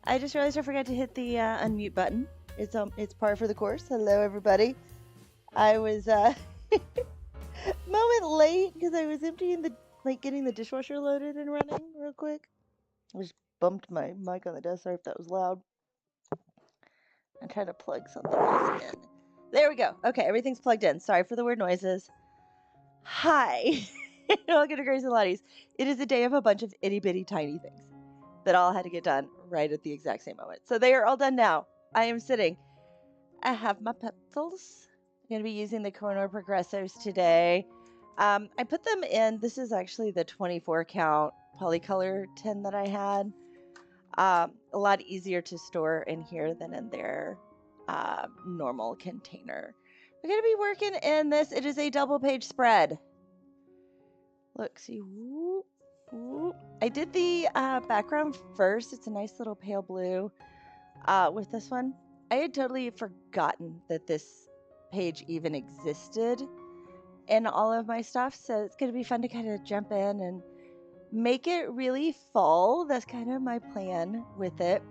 I just realized I forgot to hit the unmute button. It's par for the course. Hello, everybody. I was moment late because I was emptying getting the dishwasher loaded and running real quick. I just bumped my mic on the desk. Sorry if that was loud. I'm trying to plug something else in. There we go. Okay, everything's plugged in. Sorry for the weird noises. Hi. Welcome to Grace and Lottie's. It is a day of a bunch of itty bitty tiny things that all had to get done right at the exact same moment. So they are all done now. I am sitting. I have my pencils. I'm going to be using the Koh-I-Noor Progressos today. I put them in, this is actually the 24 count polycolor tin that I had. A lot easier to store in here than in their normal container. We're going to be working in this. It is a double page spread. Look, see, whoop, whoop. I did the background first. It's a nice little pale blue with this one. I had totally forgotten that this page even existed in all of my stuff. So it's going to be fun to kind of jump in and make it really fall. That's kind of my plan with it.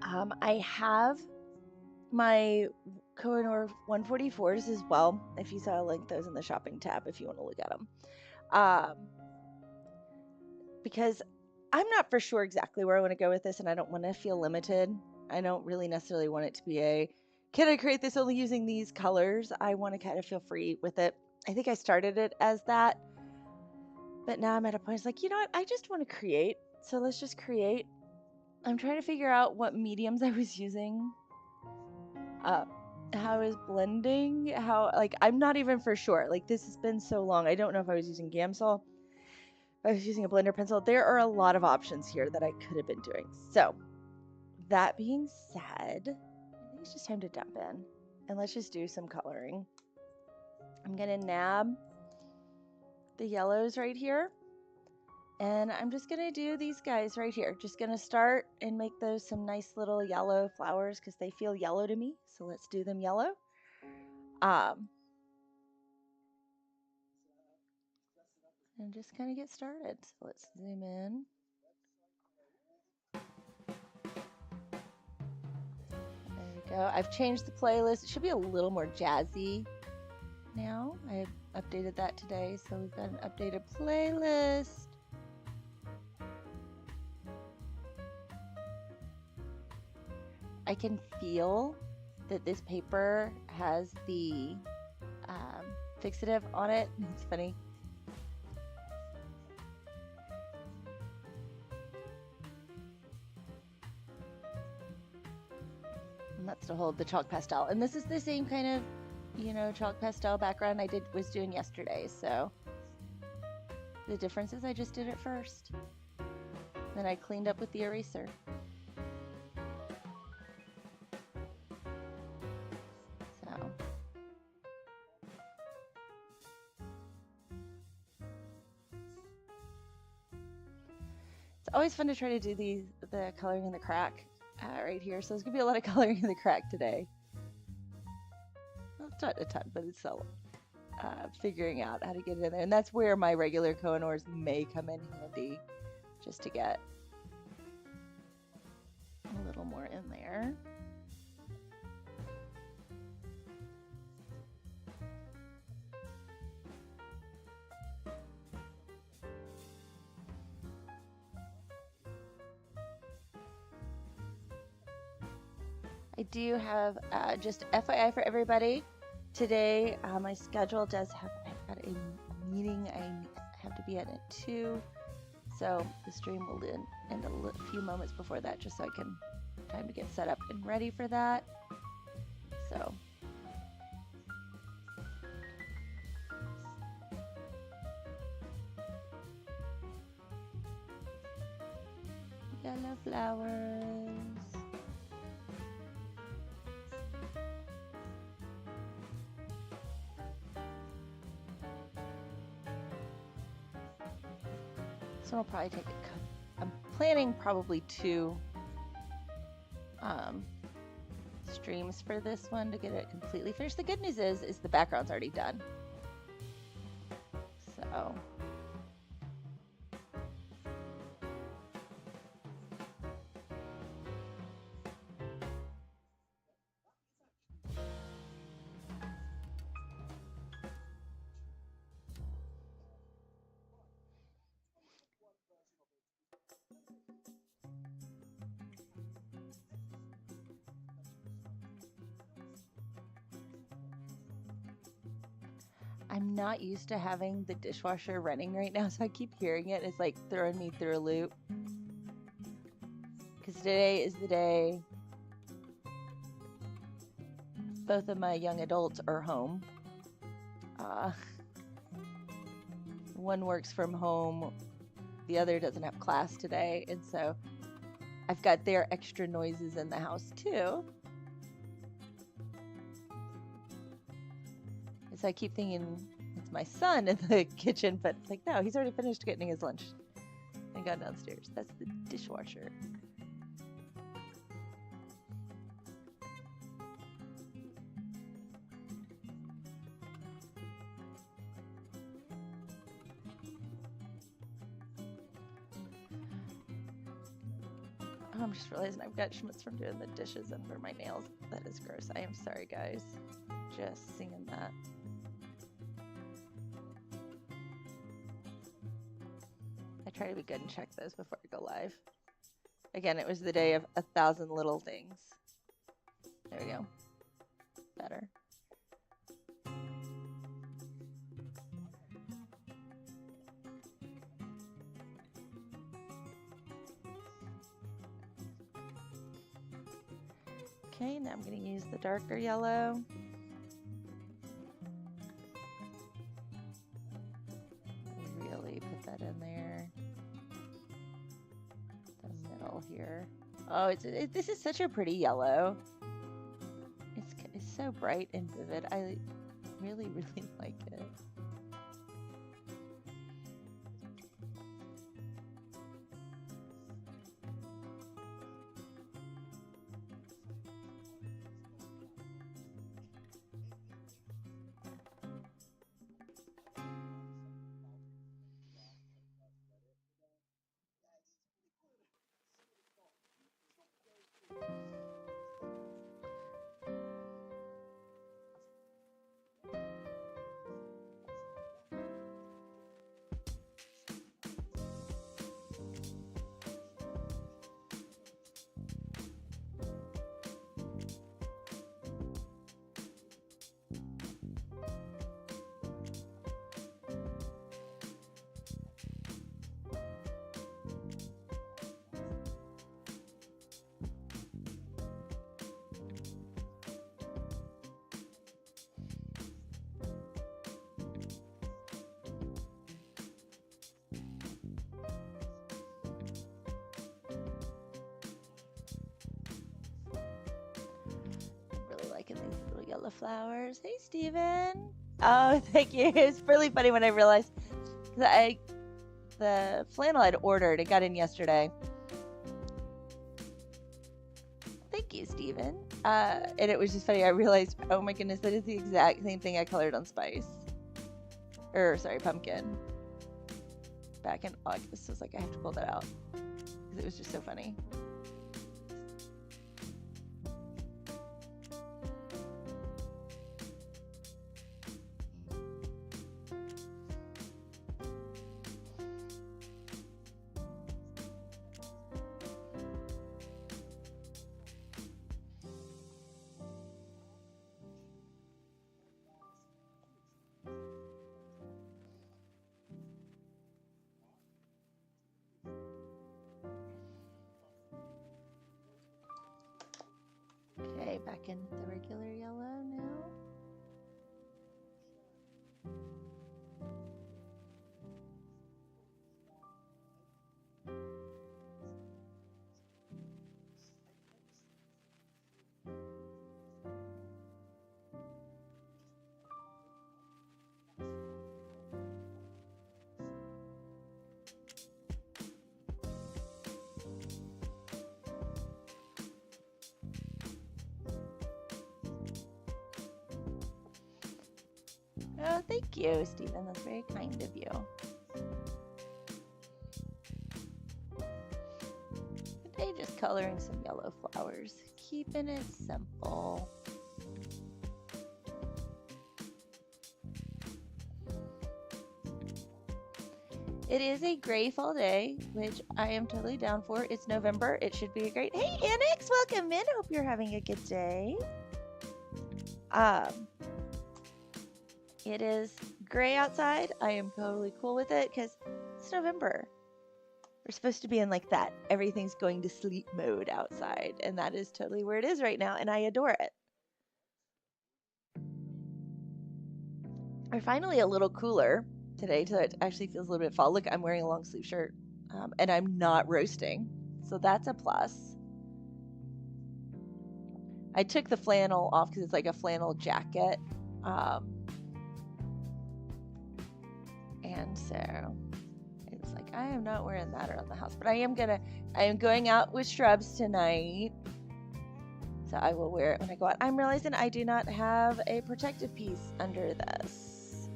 I have my Koh-I-Noor 144s as well. If you saw, I'll link those in the shopping tab if you want to look at them. Because I'm not for sure exactly where I want to go with this, and I don't want to feel limited. I don't really necessarily want it to be can I create this only using these colors? I want to kind of feel free with it. I think I started it as that, but now I'm at a point, it's like, you know what? I just want to create. So let's just create. I'm trying to figure out what mediums I was using. How I was blending, I'm not even for sure. Like, this has been so long. I don't know if I was using Gamsol. I was using a blender pencil. There are a lot of options here that I could have been doing. So that being said, I think it's just time to jump in and let's just do some coloring. I'm going to nab the yellows right here. And I'm just going to do these guys right here. Just going to start and make those some nice little yellow flowers because they feel yellow to me. So let's do them yellow. And just kind of get started. So let's zoom in. There we go. I've changed the playlist. It should be a little more jazzy now. I updated that today. So we've got an updated playlist. I can feel that this paper has the fixative on it. It's funny. And that's to hold the chalk pastel. And this is the same kind of, chalk pastel background I was doing yesterday. So the difference is I just did it first. Then I cleaned up with the eraser. Always fun to try to do the coloring in the crack right here. So there's gonna be a lot of coloring in the crack today. Well, not a ton, but it's figuring out how to get it in there. And that's where my regular Koh-I-Noors may come in handy, just to get a little more in there. I do have just FYI for everybody today. My schedule does have, I've got a meeting I have to be at 2, so the stream will end a few moments before that, just so I can have time to get set up and ready for that. So yellow flowers. So I'll probably take I'm planning probably 2 streams for this one to get it completely finished. The good news is the background's already done. So I'm not used to having the dishwasher running right now, so I keep hearing it. It's like throwing me through a loop. Because today is the day both of my young adults are home. One works from home, the other doesn't have class today, and so I've got their extra noises in the house too. And so I keep thinking it's my son in the kitchen, but it's like, no, he's already finished getting his lunch and gone downstairs. That's the dishwasher. Oh, I'm just realizing I've got schmutz from doing the dishes under my nails. That is gross. I am sorry, guys. Just singing that. I try to be good and check those before I go live. Again, it was the day of 1,000 little things. There we go. Better. Okay, now I'm going to use the darker yellow. Really put that in there. The middle here. Oh, this is such a pretty yellow. It's so bright and vivid. I really, really like it. Yellow flowers. Hey, Steven. Oh, thank you. It's really funny when I realized that the flannel I'd ordered, it got in yesterday. Thank you, Steven. And it was just funny. I realized, oh my goodness, that is the exact same thing I colored on Spice. Pumpkin. Back in August. So I was like, I have to pull that out. Because it was just so funny. Back in the regular yellow now. Oh, thank you, Stephen. That's very kind of you. Today, just coloring some yellow flowers, keeping it simple. It is a gray fall day, which I am totally down for. It's November. It should be a great... Hey, Annex, welcome in. Hope you're having a good day. It is gray outside. I am totally cool with it because it's November. We're supposed to be in like that everything's going to sleep mode outside, and that is totally where it is right now, and I adore it. We're finally a little cooler today, so it actually feels a little bit fall. Look, I'm wearing a long sleeve shirt, and I'm not roasting, so that's a plus. I took the flannel off because it's like a flannel jacket, and so it was like I am not wearing that around the house, but I am going out with shrubs tonight, so I will wear it when I go out. I'm realizing I do not have a protective piece under this.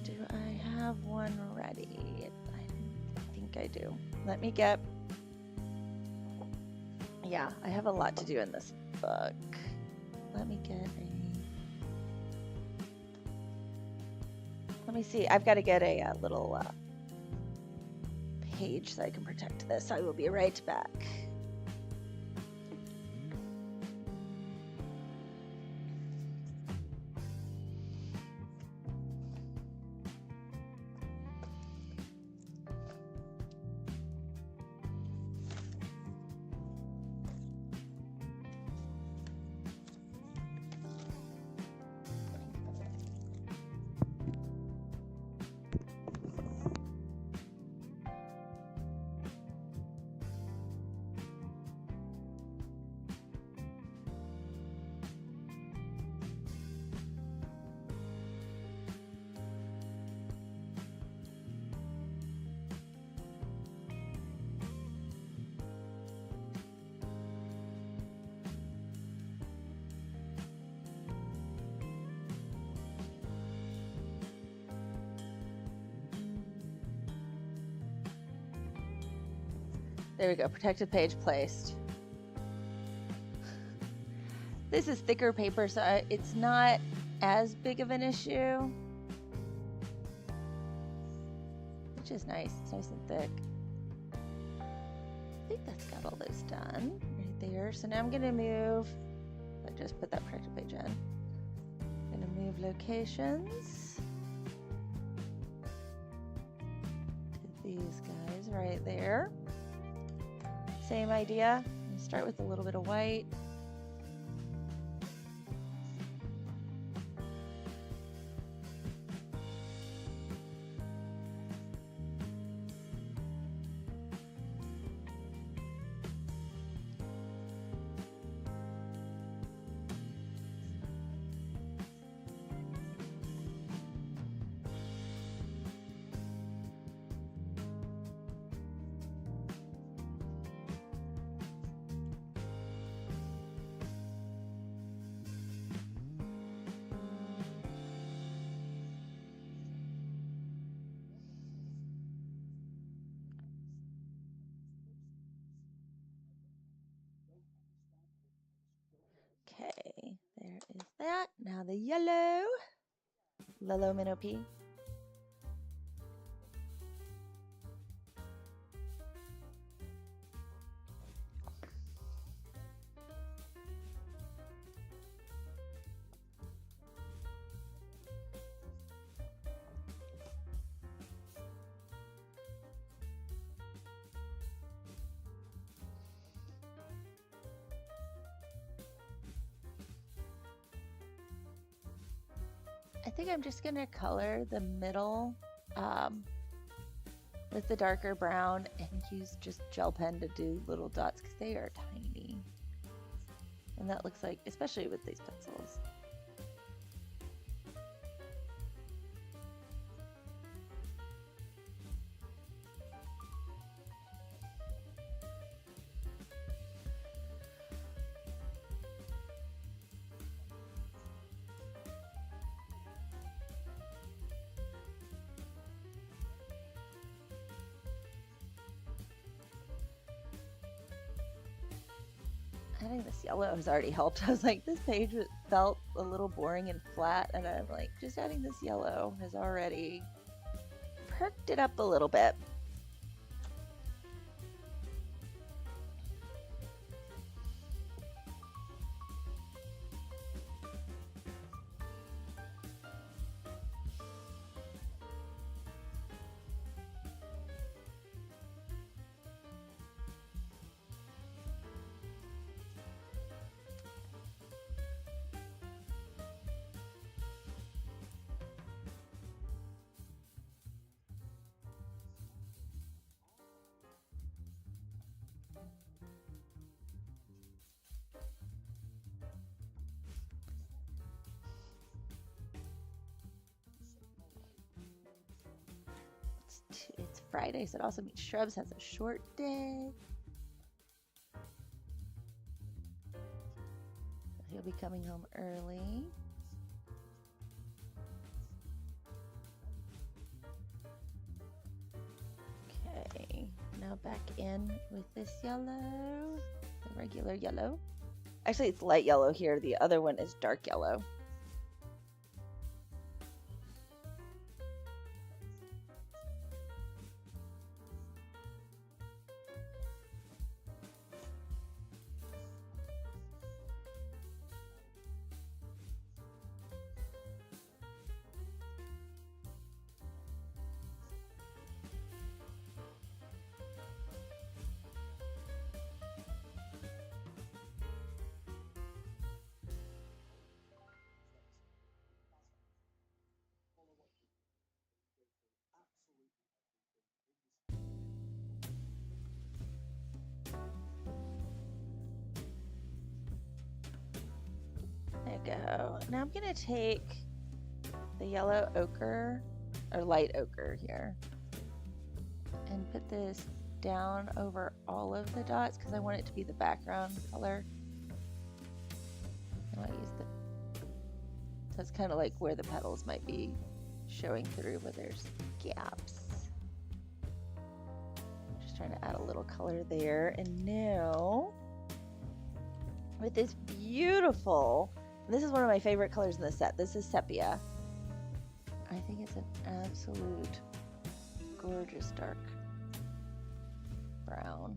Do I have one ready? I think I do. Let me get. Yeah, I have a lot to do in this book. Let me get a. Let me see. I've got to get a little page so I can protect this. I will be right back. There we go, protective page placed. This is thicker paper, so it's not as big of an issue, which is nice. It's nice and thick. I think that's got all those done right there. So now I'm gonna move, I just put that protective page in. I'm gonna move locations to these guys right there. Same idea. Start with a little bit of white. Okay, there is that. Now the yellow. Lilo Minnow P. I think I'm just gonna color the middle with the darker brown and use just gel pen to do little dots because they are tiny. And that looks like, especially with these pencils. Adding this yellow has already helped. I was like, this page felt a little boring and flat, and I'm like, just adding this yellow has already perked it up a little bit. Friday, so it also means Shrubs has a short day. He'll be coming home early. Okay, now back in with this yellow, the regular yellow. Actually, it's light yellow here. The other one is dark yellow. There you go. Now I'm gonna take the yellow ochre, or light ochre here, and put this down over all of the dots because I want it to be the background color. I might use the, so it's kind of like where the petals might be showing through, where there's gaps. Just trying to add a little color there. And now with this beautiful, this is one of my favorite colors in the set. This is sepia. I think it's an absolute gorgeous dark brown.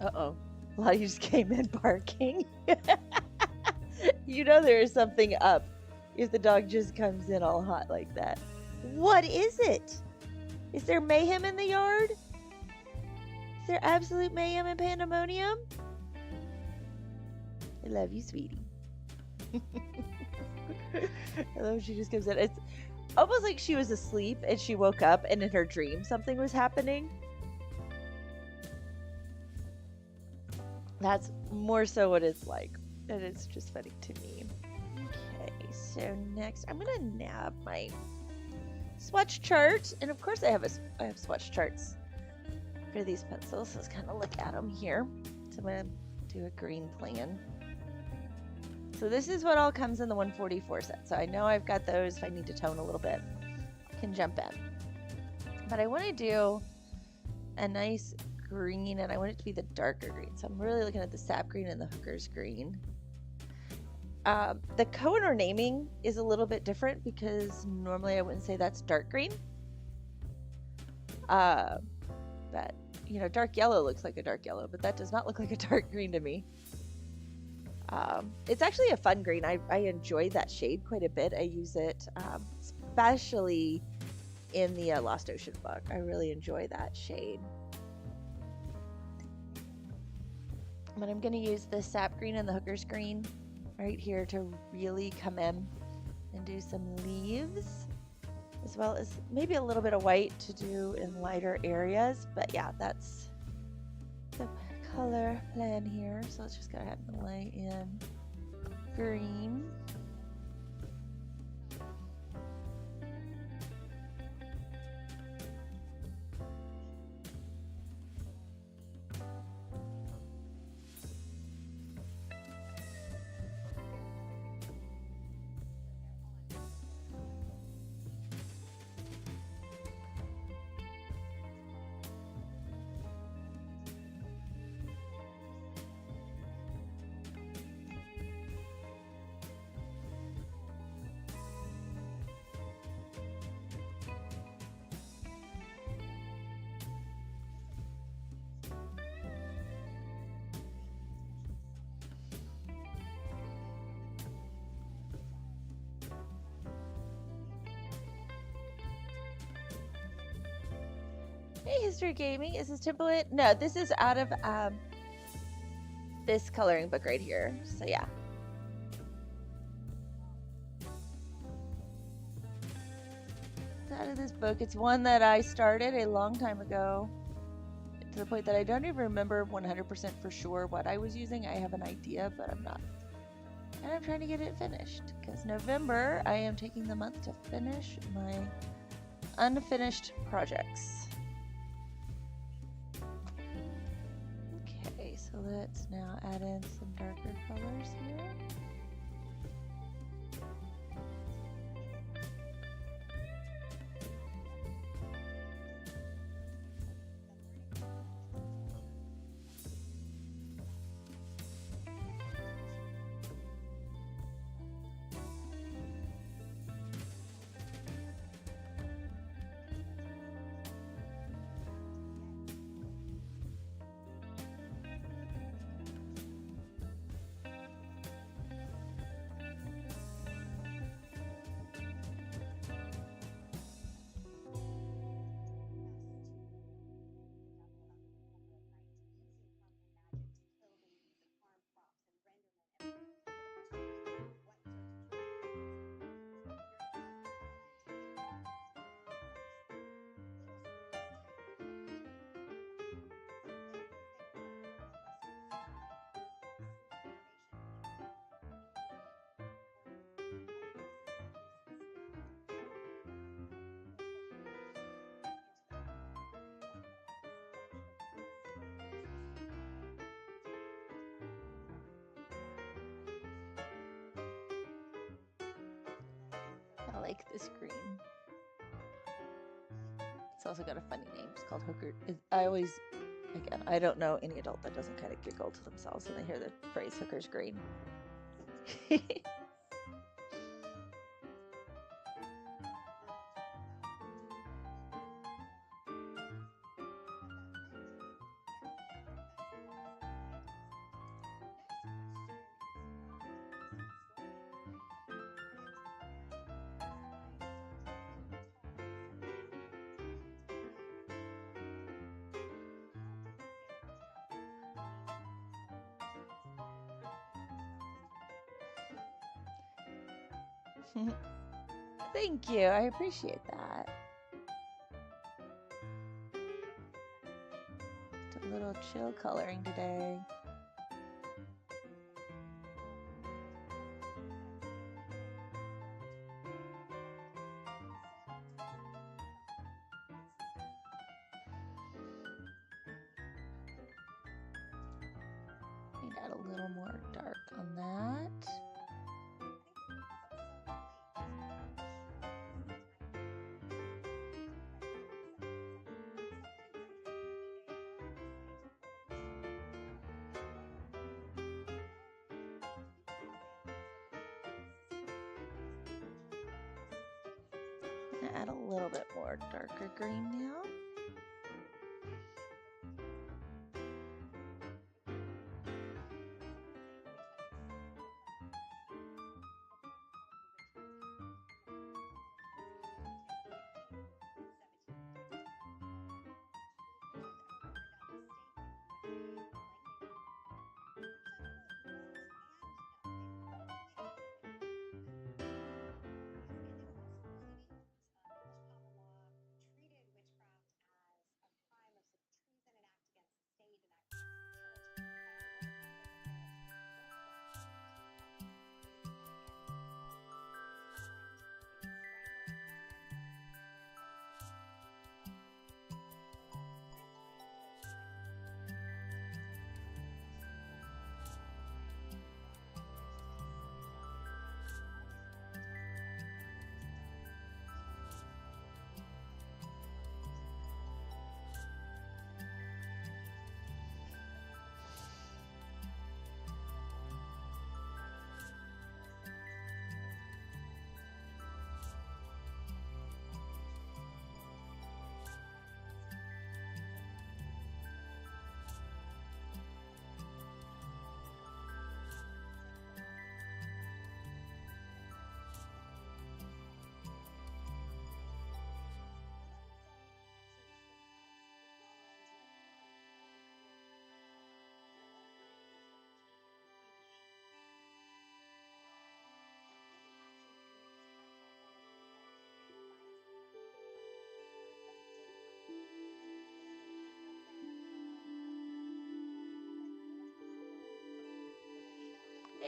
Uh-oh. Lottie just came in barking. You know there is something up if the dog just comes in all hot like that. What is it? Is there mayhem in the yard? Is there absolute mayhem and pandemonium? I love you, sweetie. I love when she just comes in. It's almost like she was asleep and she woke up and in her dream something was happening. That's more so what it's like. And it's just funny to me. Okay, so next I'm gonna nab my swatch chart. And of course I have swatch charts for these pencils. So let's kind of look at them here. So I'm gonna do a green plan. So this is what all comes in the 144 set. So I know I've got those. If I need to tone a little bit, I can jump in. But I want to do a nice green, and I want it to be the darker green. So I'm really looking at the sap green and the hooker's green. The Koh-I-Noor naming is a little bit different because normally I wouldn't say that's dark green. But you know, dark yellow looks like a dark yellow, but that does not look like a dark green to me. It's actually a fun green. I enjoy that shade quite a bit. I use it especially in the Lost Ocean book. I really enjoy that shade. But I'm going to use the sap green and the hooker's green right here to really come in and do some leaves, as well as maybe a little bit of white to do in lighter areas. But yeah, that's the color plan here. So let's just go ahead and lay in green. Hey, History Gaming. Is this template? No, this is out of this coloring book right here. So yeah. It's out of this book. It's one that I started a long time ago, to the point that I don't even remember 100% for sure what I was using. I have an idea, but I'm not. And I'm trying to get it finished because November I am taking the month to finish my unfinished projects. Okay, so let's now add in some darker colors here. I like this green. It's also got a funny name. It's called Hooker. I always, again, I don't know any adult that doesn't kind of giggle to themselves when they hear the phrase hooker's green. Thank you. I appreciate that. Just a little chill coloring today. Need to add a little more dark on that. Add a little bit more darker green now.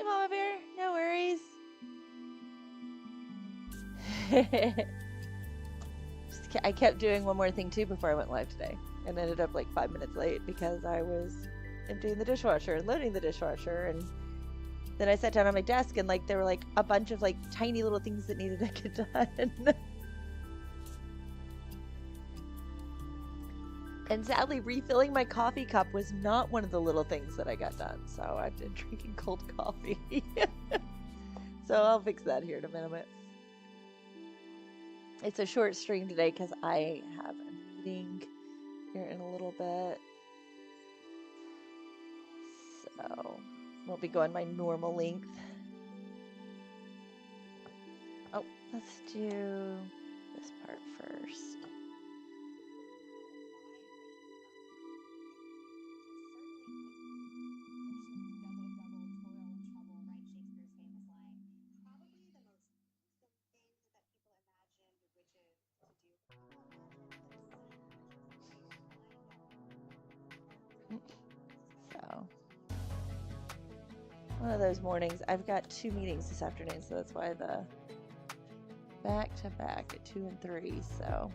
Mama Bear. No worries. I kept doing one more thing too before I went live today, and ended up like 5 minutes late because I was emptying the dishwasher and loading the dishwasher, and then I sat down on my desk and like there were like a bunch of like tiny little things that needed to get done. And sadly, refilling my coffee cup was not one of the little things that I got done, so I've been drinking cold coffee. So I'll fix that here in a minute. It's a short stream today because I have a meeting here in a little bit. So won't be going my normal length. Oh, let's do this part first. So, one of those mornings. I've got 2 meetings this afternoon, so that's why the back to back at 2 and 3. So.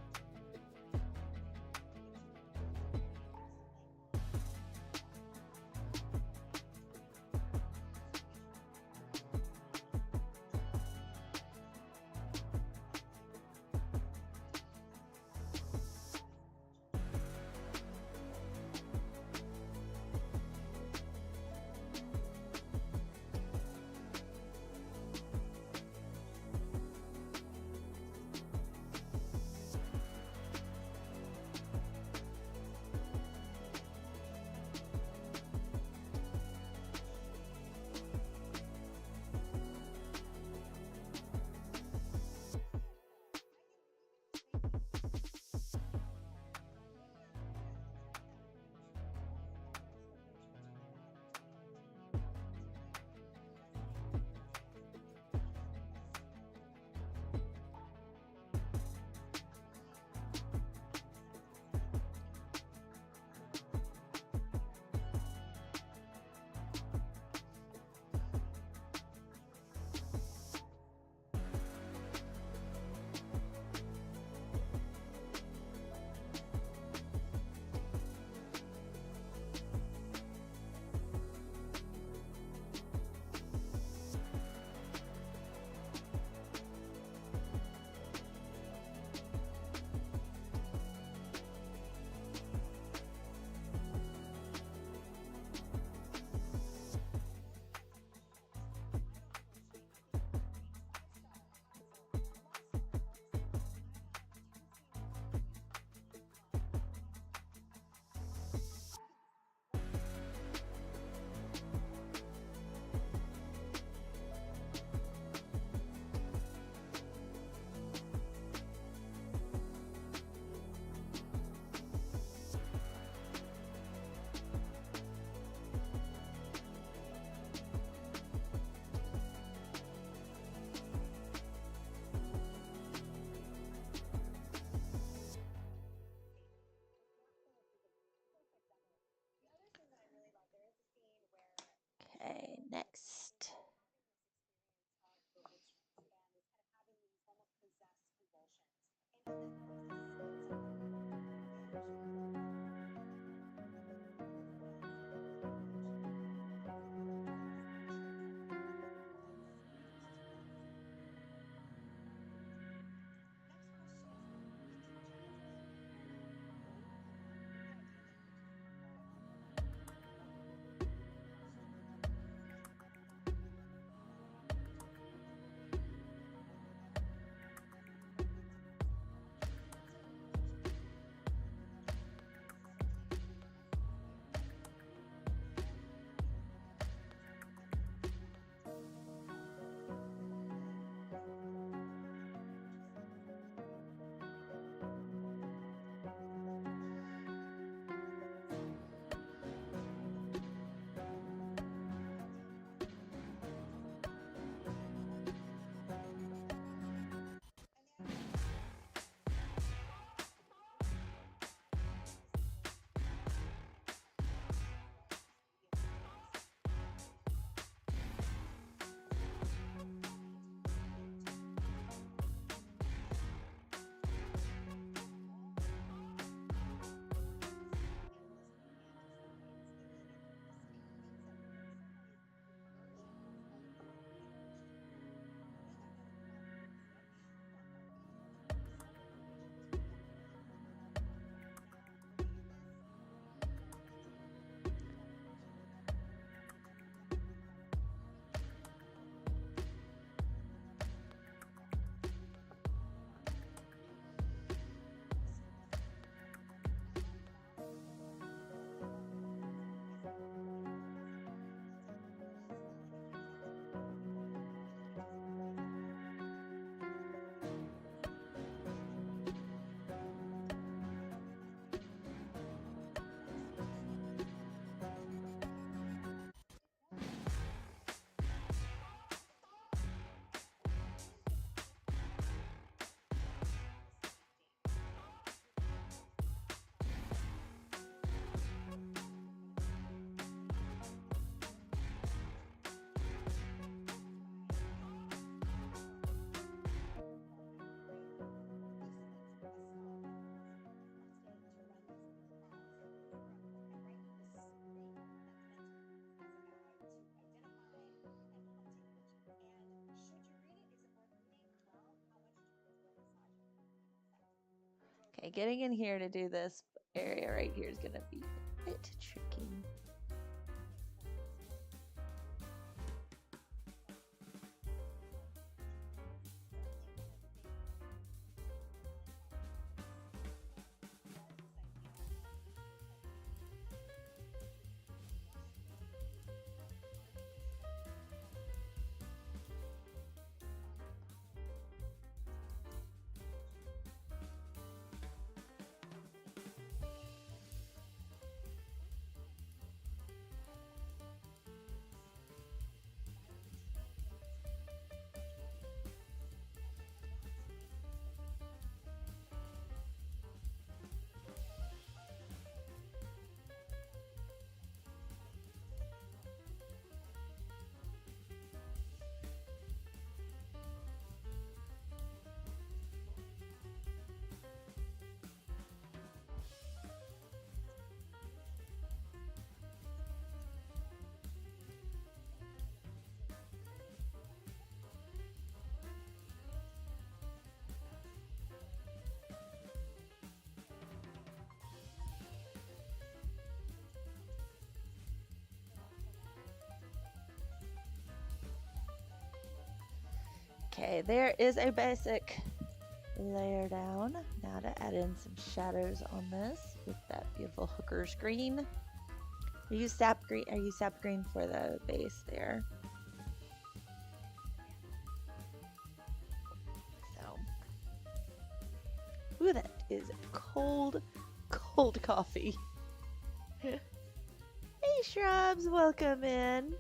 Okay, getting in here to do this area right here is gonna be a bit tricky. Okay, there is a basic layer down. Now to add in some shadows on this with that beautiful hooker's green. I use sap green. I use sap green for the base there. So, ooh, that is cold, cold coffee. Hey, shrubs, welcome in.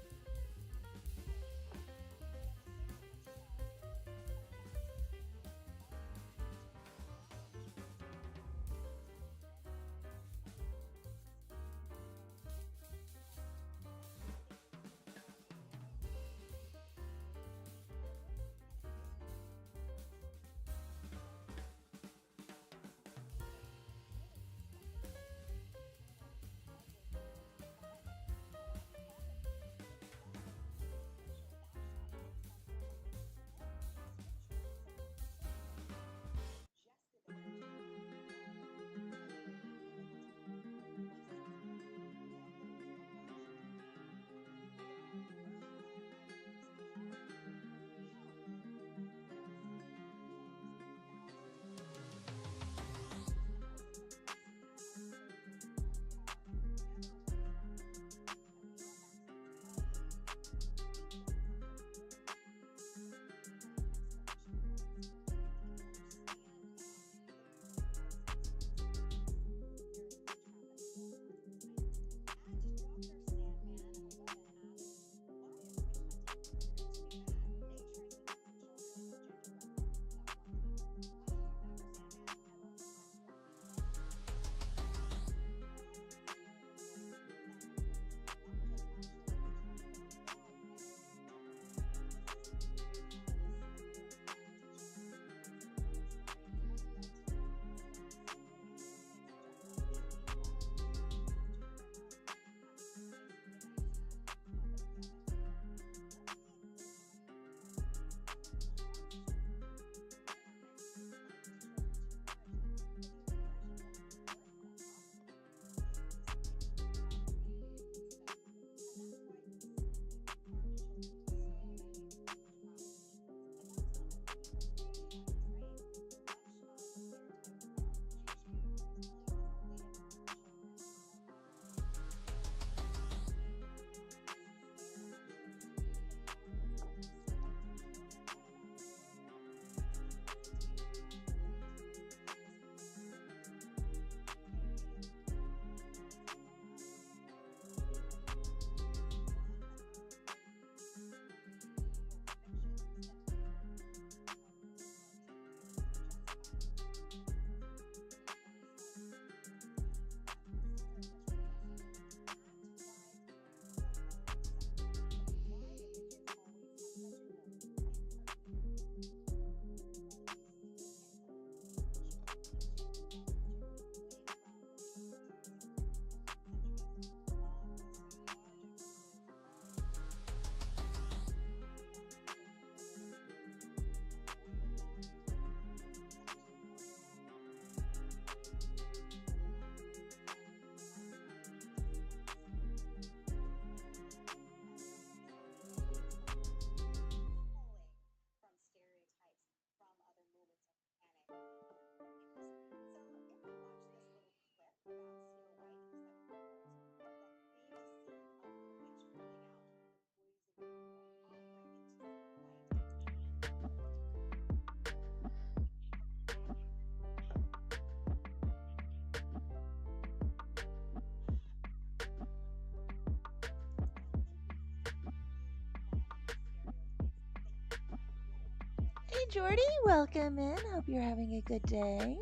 Jordy, welcome in. Hope you're having a good day.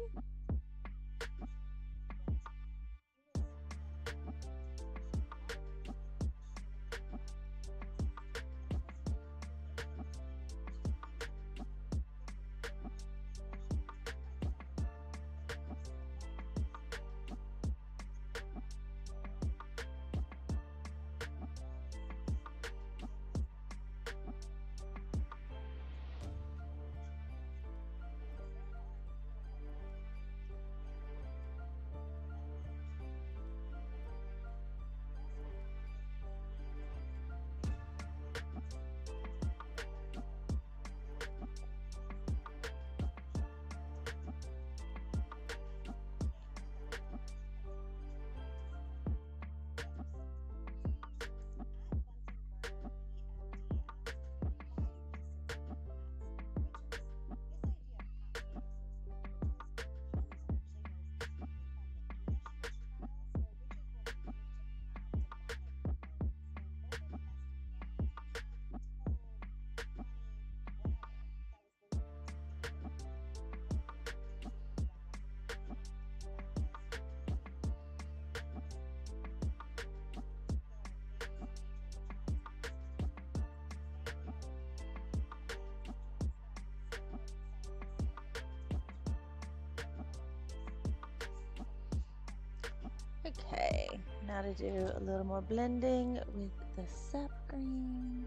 Okay, now to do a little more blending with the sap green.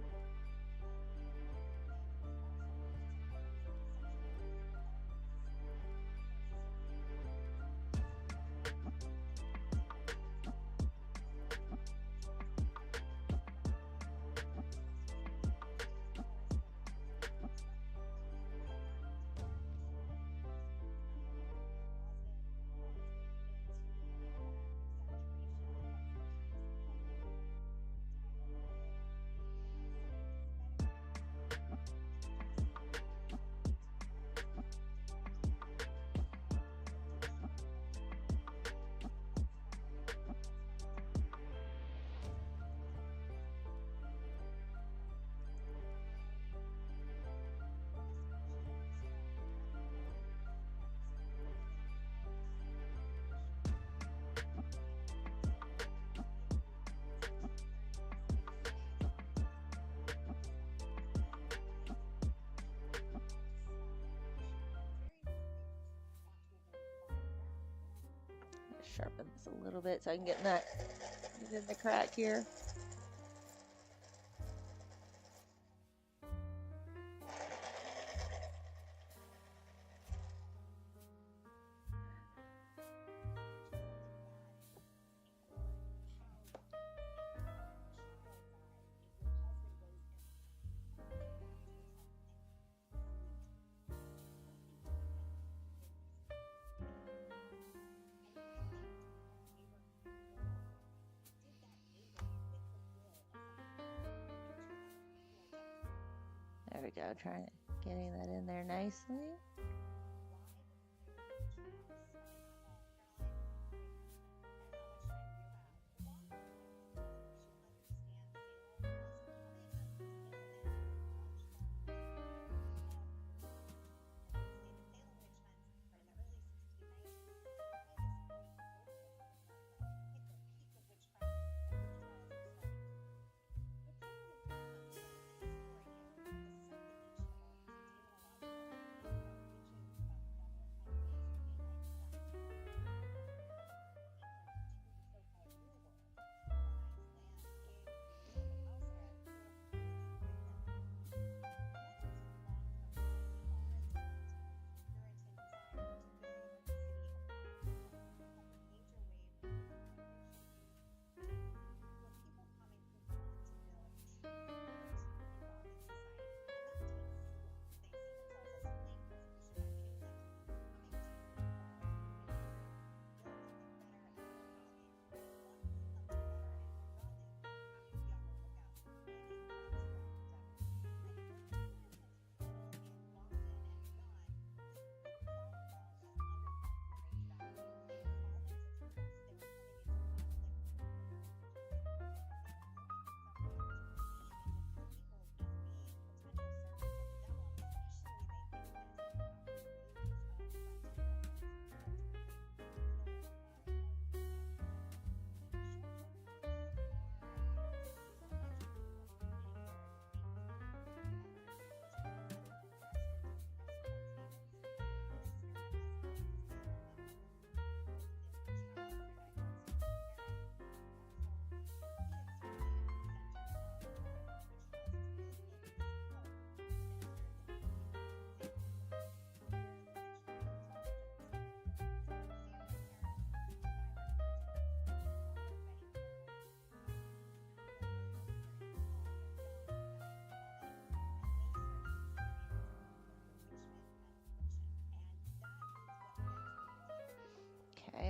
Sharpen this a little bit so I can get in the crack here. There we go, getting that in there nicely.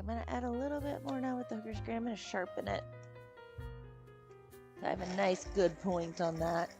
I'm going to add a little bit more now with the hooker's gray. I'm going to sharpen it. So I have a nice good point on that.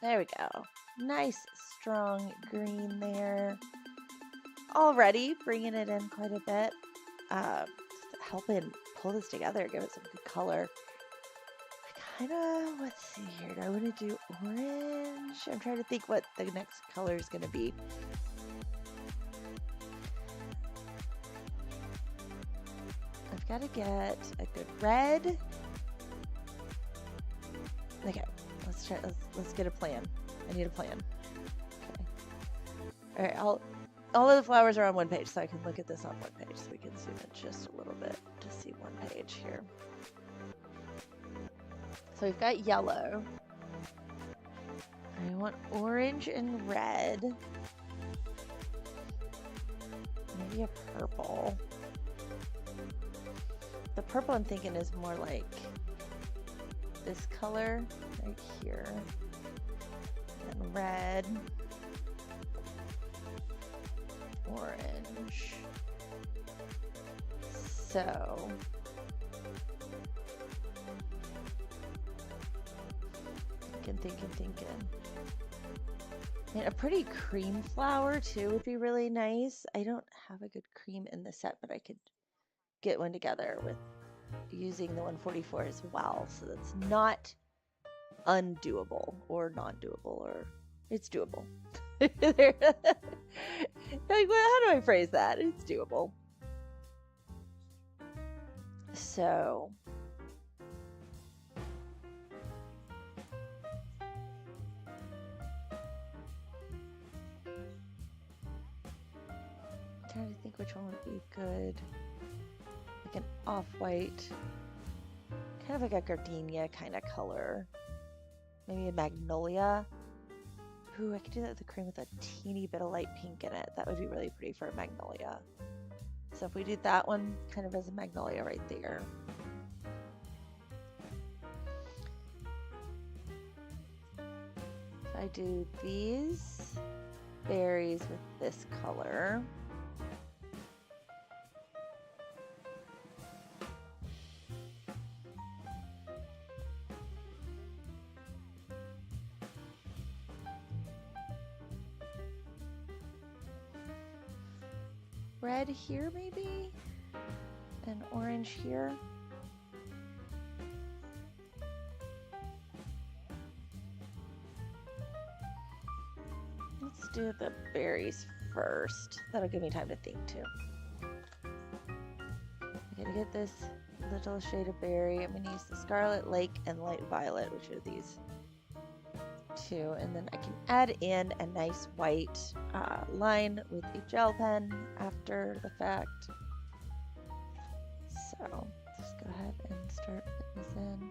There we go. Nice, strong green there. Already bringing it in quite a bit. Helping pull this together, give it some good color. I kind of, let's see here. Do I want to do orange? I'm trying to think what the next color is going to be. I've got to get a good red. Okay, let's try. Let's get a plan. I need a plan. Okay. All right, all of the flowers are on one page, so I can look at this on one page. So we can zoom in just a little bit to see one page here. So we've got yellow. I want orange and red. Maybe a purple. The purple I'm thinking is more like this color right here. And red. Orange. So thinking. And a pretty cream flower too would be really nice. I don't have a good cream in the set, but I could get one together with using the 144 as well. So that's not undoable or non-doable, or it's doable. Like, well, how do I phrase that? It's doable. So I'm trying to think which one would be good. Like an off-white, kind of like a gardenia kind of color. Maybe a magnolia. Ooh, I could do that with the cream with a teeny bit of light pink in it. That would be really pretty for a magnolia. So if we do that one kind of as a magnolia right there. If I do these berries with this color. Red here maybe, and orange here. Let's do the berries first. That'll give me time to think too. I'm gonna get this little shade of berry. I'm gonna use the Scarlet Lake and Light Violet, which are these two, and then I can add in a nice white line with a gel pen after the fact. So let's go ahead and start putting this in.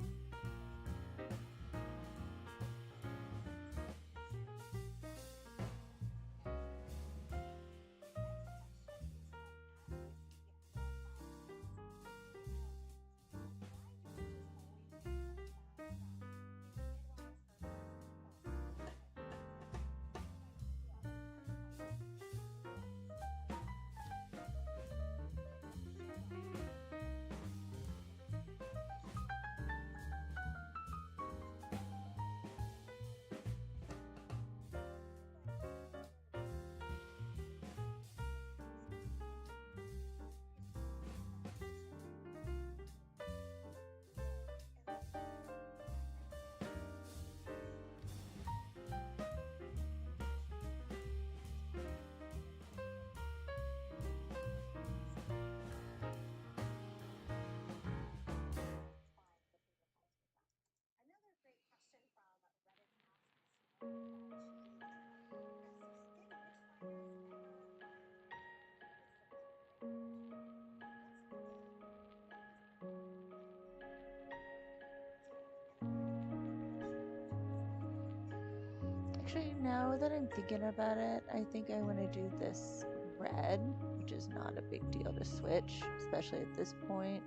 Actually, now that I'm thinking about it, I think I want to do this red, which is not a big deal to switch, especially at this point.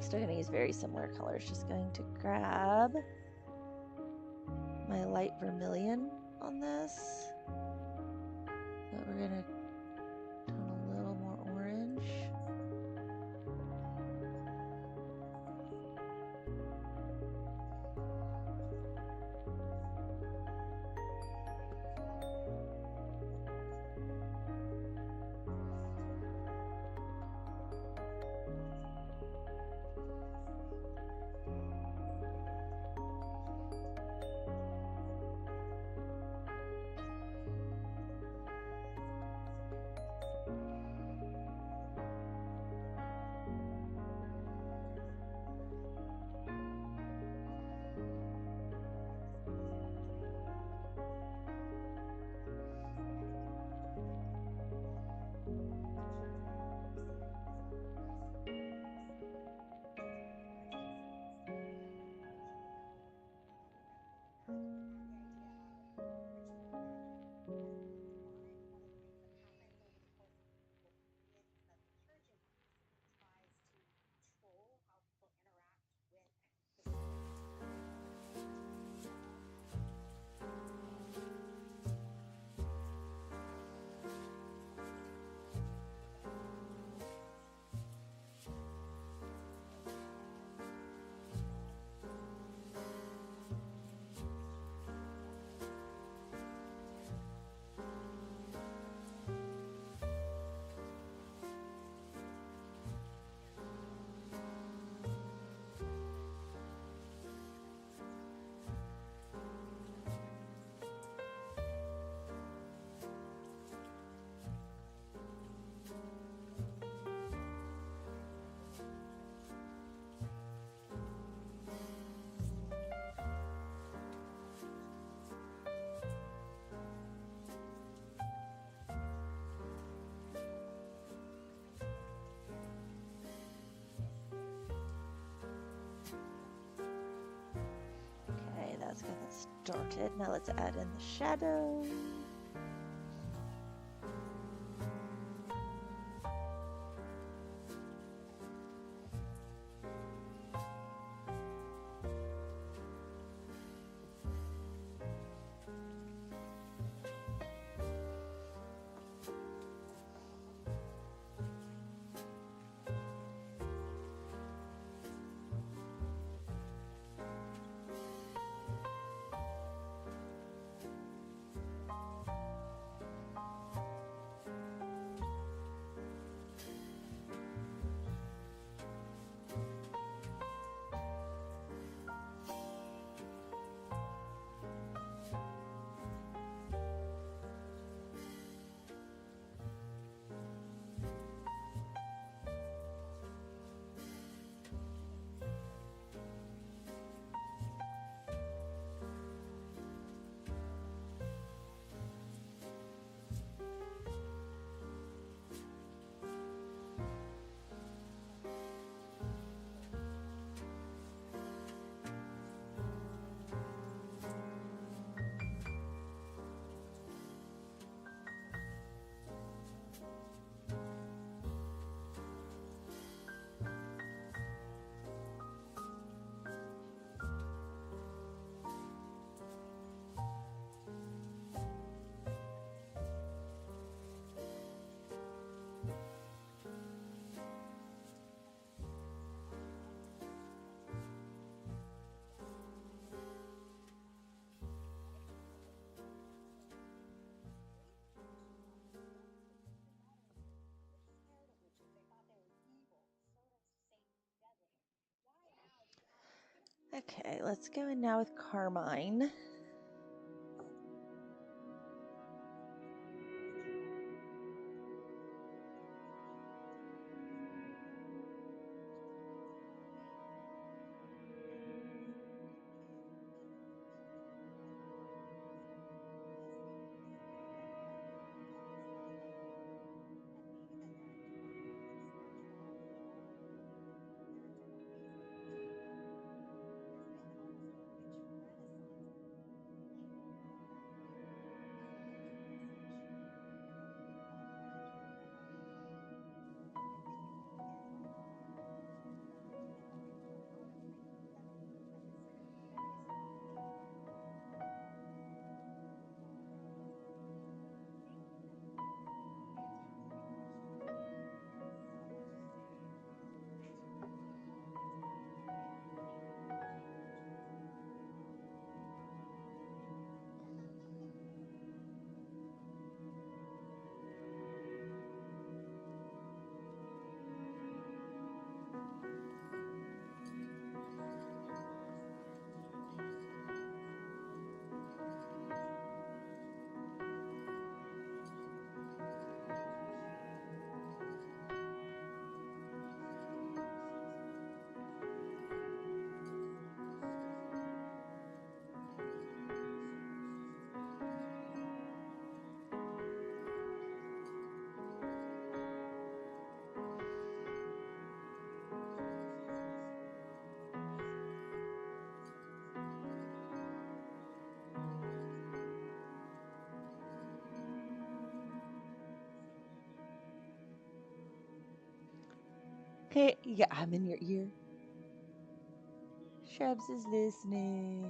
Still going to use very similar colors. Just going to grab my light vermilion on this, but we're going to tone a little more orange. let's get that started. Now let's add in the shadow. Okay, let's go in now with Carmine. Okay, yeah, I'm in your ear. Shrubs is listening.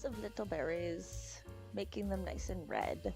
Lots of little berries, making them nice and red.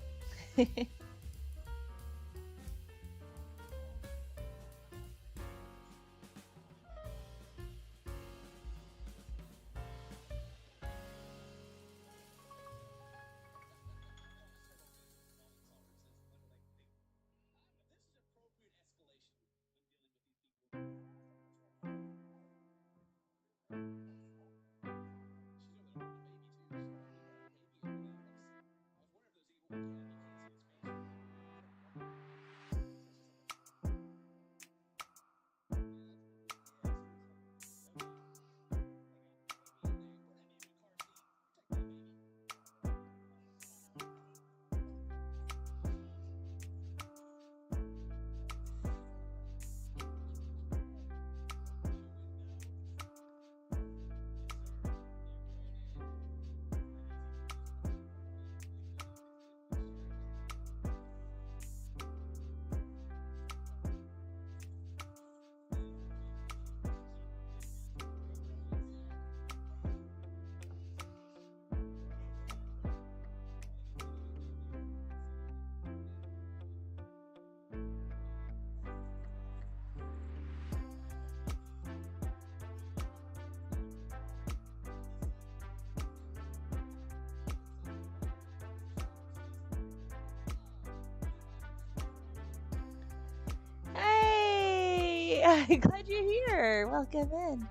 I'm glad you're here. Welcome in.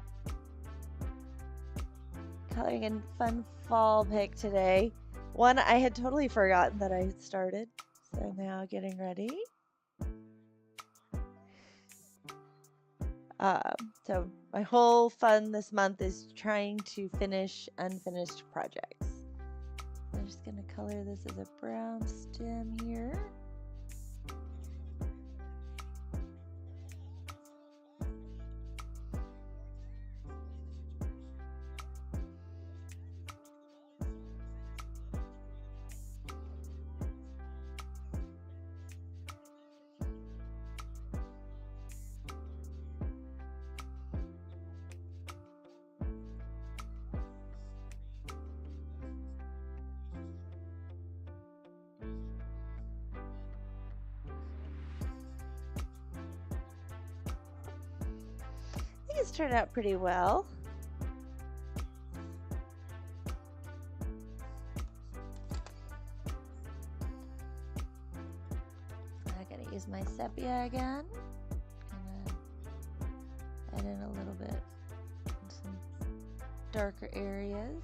Coloring in fun fall pick today. One I had totally forgotten that I had started. So now getting ready. So my whole fun this month is trying to finish unfinished projects. I'm just going to color this as a brown stem here. It's turned out pretty well. I'm gonna use my sepia again. Gonna add in a little bit in some darker areas.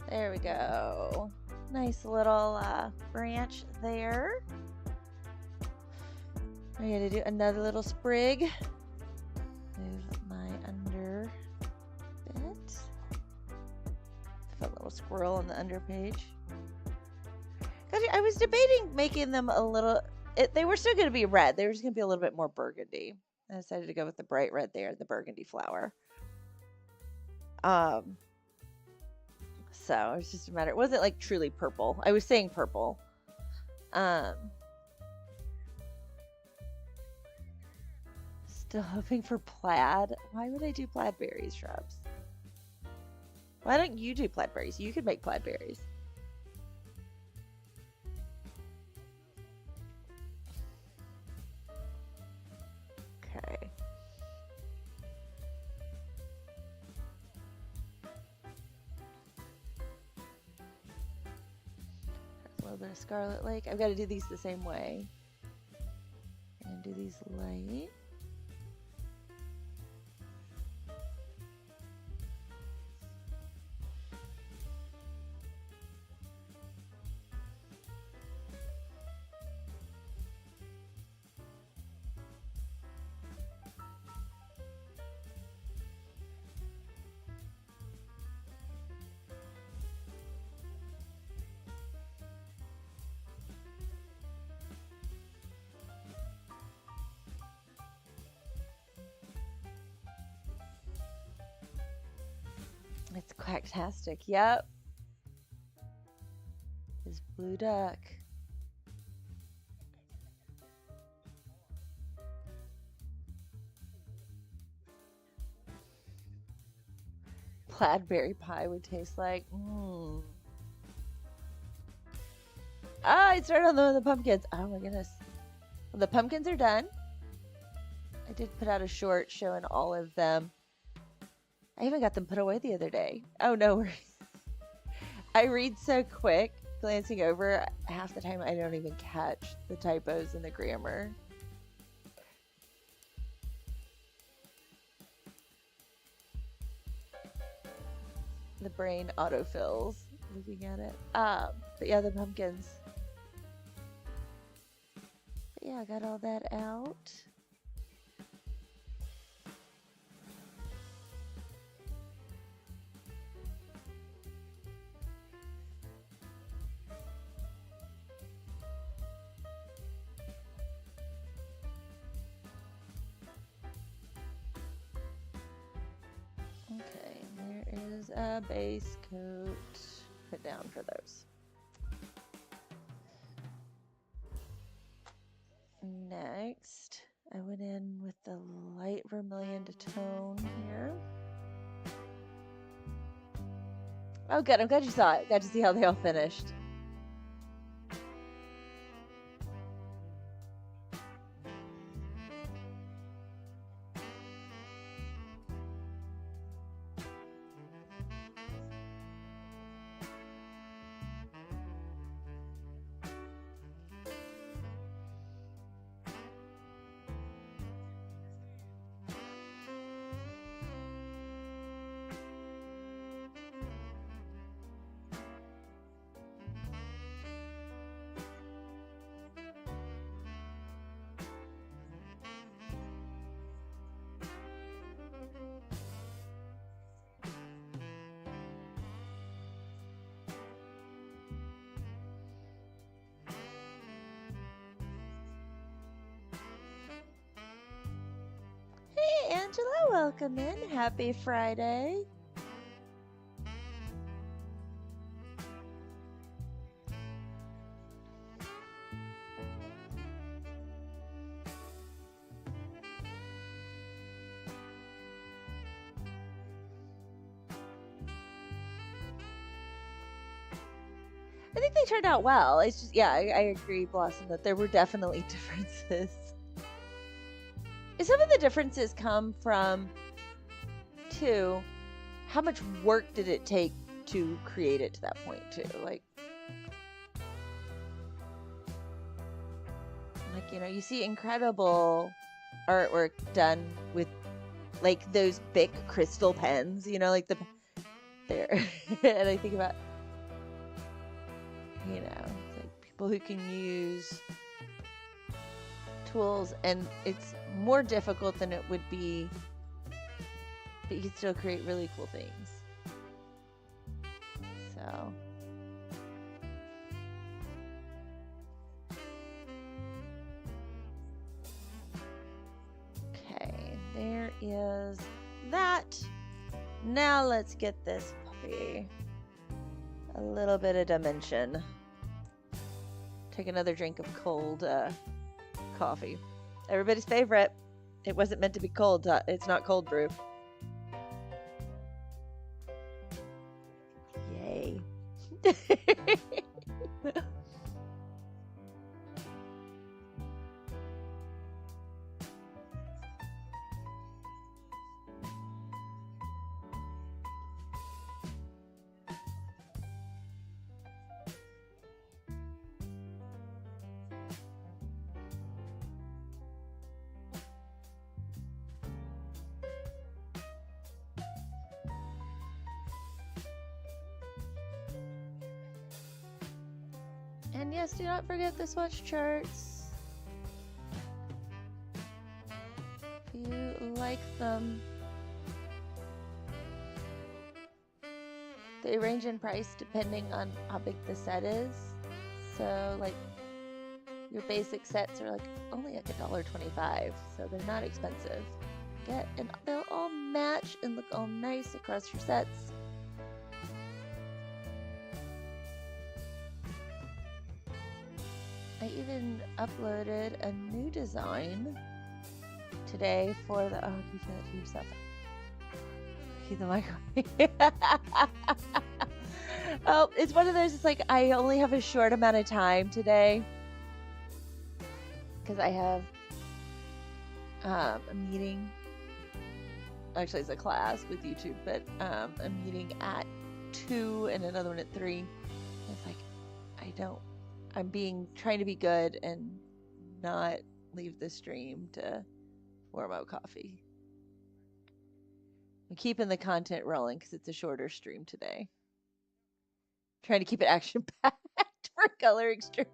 There we go. Nice little branch there. I'm going to do another little sprig. Move my under bit. Fun little squirrel on the under page. I was debating making them a little, they were still going to be red. They were just going to be a little bit more burgundy. I decided to go with the bright red there, the burgundy flower. So it was just a matter. It wasn't like truly purple. I was saying purple. Still hoping for plaid. Why would I do plaid berries shrubs? Why don't you do plaid berries? You could make plaid berries. Okay. A little bit of Scarlet Lake. I've got to do these the same way. And do these light. It's quacktastic. Yep. His blue duck. Plaidberry pie would taste like. I started on the pumpkins. Oh my goodness. Well, the pumpkins are done. I did put out a short showing all of them. I even got them put away the other day. Oh no. I read so quick, glancing over, half the time I don't even catch the typos in the grammar. The brain autofills looking at it. But yeah, the pumpkins. But yeah, I got all that out. Okay, there is a base coat put down for those. Next, I went in with the light vermilion to tone here. Oh good, I'm glad you saw it. Got to see how they all finished. Hey Angela, welcome in. Happy Friday. I think they turned out well. It's just, yeah, I agree, Blossom, that there were definitely differences. Some of the differences come from, too, how much work did it take to create it to that point, too? Like, you know, you see incredible artwork done with, like, those big crystal pens, you know, like there. And I think about, you know, like people who can use tools, and it's more difficult than it would be, but you can still create really cool things. So okay, there is that. Now let's get this puppy a little bit of dimension. Take another drink of cold coffee. Everybody's favorite. It wasn't meant to be cold. It's not cold brew. Yay. And yes, do not forget the swatch charts. If you like them. They range in price depending on how big the set is. So like your basic sets are like only like $1.25, so they're not expensive. And they'll all match and look all nice across your sets. even uploaded a new design today for the, oh, you feel it to yourself. Keep the microphone. Oh, it's one of those, it's like, I only have a short amount of time today because I have a meeting. Actually, it's a class with YouTube, but a meeting at 2 and another one at 3. It's like, I'm trying to be good and not leave the stream to warm up coffee. I'm keeping the content rolling because it's a shorter stream today. Trying to keep it action packed for Color Extreme.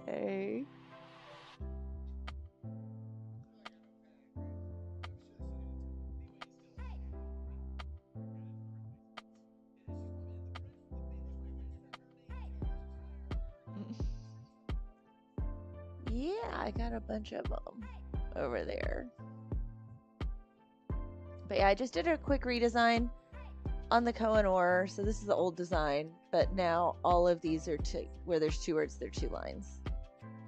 Okay. Yeah, I got a bunch of them over there. But yeah, I just did a quick redesign on the Koh-I-Noor. So this is the old design, but now all of these are where there's 2 words, they're 2 lines.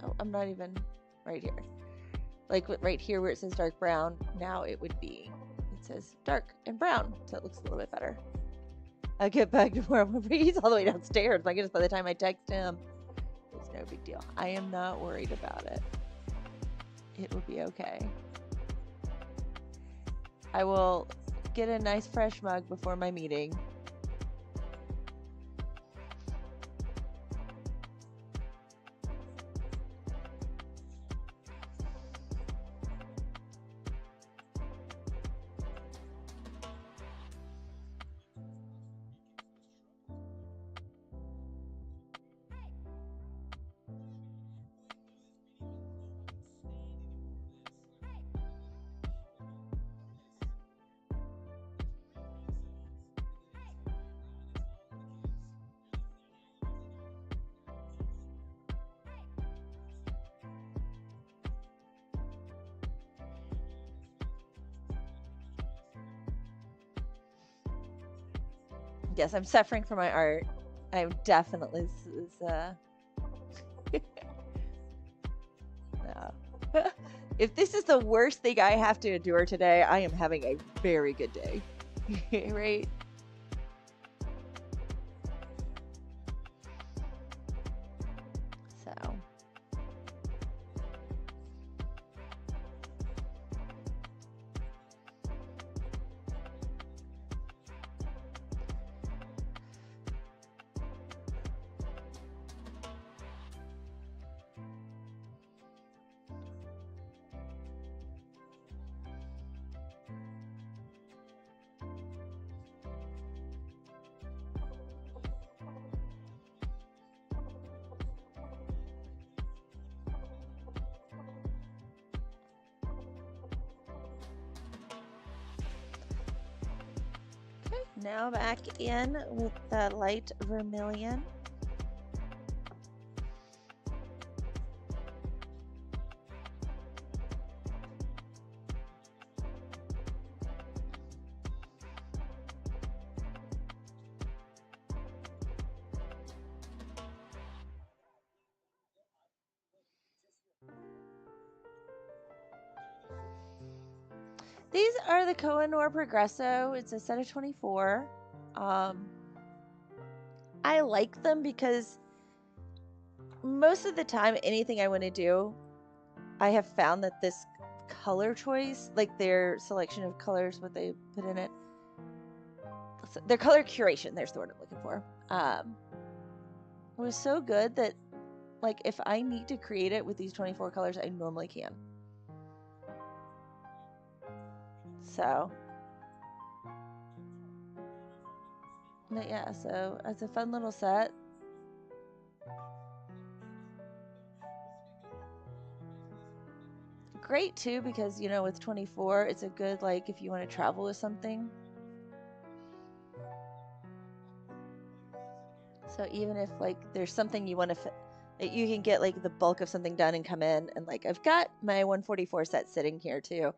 Oh, I'm not even right here. Like right here where it says dark brown, now it says dark and brown, so it looks a little bit better. I'll get back to where he's all the way downstairs. My goodness, by the time I text him, it's no big deal. I am not worried about it. It will be okay. I will get a nice fresh mug before my meeting. Yes, I'm suffering for my art. I'm definitely no. If this is the worst thing I have to endure today, I am having a very good day. Right? So. Now back in with the light vermilion. These are the Koh-I-Noor Progresso. It's a set of 24. I like them because most of the time, anything I want to do, I have found that this color choice, like their selection of colors, what they put in it, their color curation, there's the word I'm looking for, was so good that, like, if I need to create it with these 24 colors, I normally can. So, but yeah, so it's a fun little set. Great too, because, you know, with 24, it's a good, like, if you want to travel with something. So even if, like, there's something you want to you can get, like, the bulk of something done and come in, and, like, I've got my 144 set sitting here too,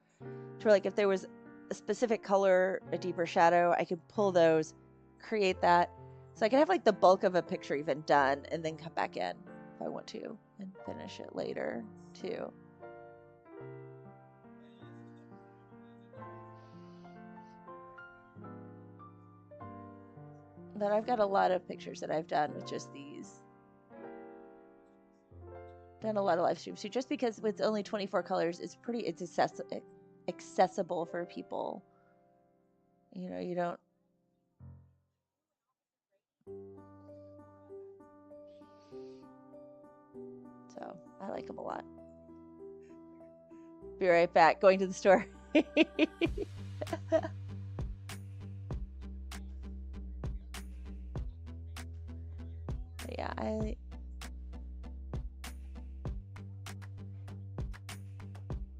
to where, like, if there was a specific color, a deeper shadow, I could pull those, create that. So I can have like the bulk of a picture even done and then come back in if I want to and finish it later too. But I've got a lot of pictures that I've done with just these. Done a lot of live streams too, just because with only 24 colors, it's accessible for people. You know, you don't. So I like them a lot. Be right back. Going to the store. Yeah,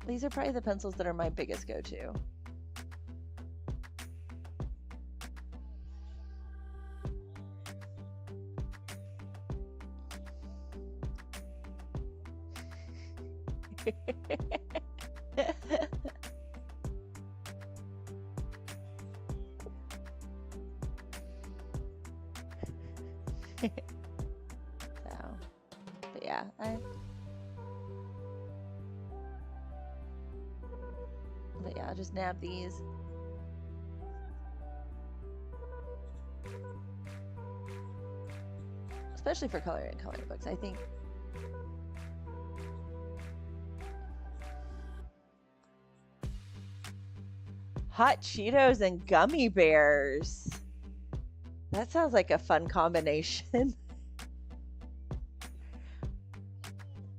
these are probably the pencils that are my biggest go-to. But yeah, I'll just nab these. Especially for coloring books, I think. Hot Cheetos and gummy bears. That sounds like a fun combination.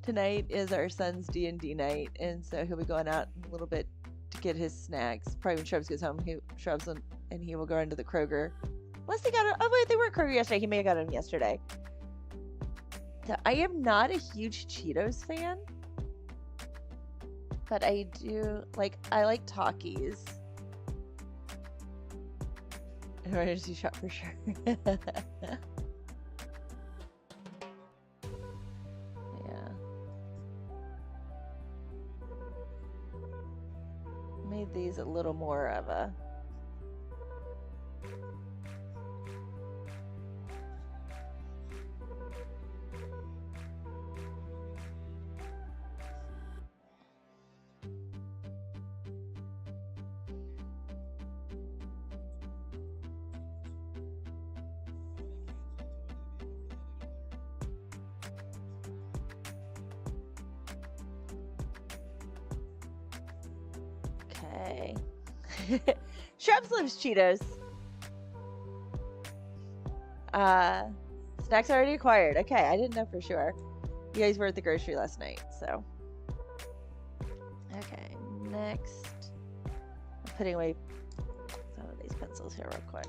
Tonight is our son's D&D night, and so he'll be going out a little bit to get his snacks. Probably when Shrubs goes home, and he will go into the Kroger. Unless he got it. Oh wait, they were at Kroger yesterday. He may have got them yesterday. So I am not a huge Cheetos fan, but I do like. I like Takis. Emergency shop for sure. Yeah. Made these a little more of a. Okay. Shrubs loves Cheetos. Snacks already acquired. Okay, I didn't know for sure. You guys were at the grocery last night, so. Okay, next. I'm putting away some of these pencils here real quick.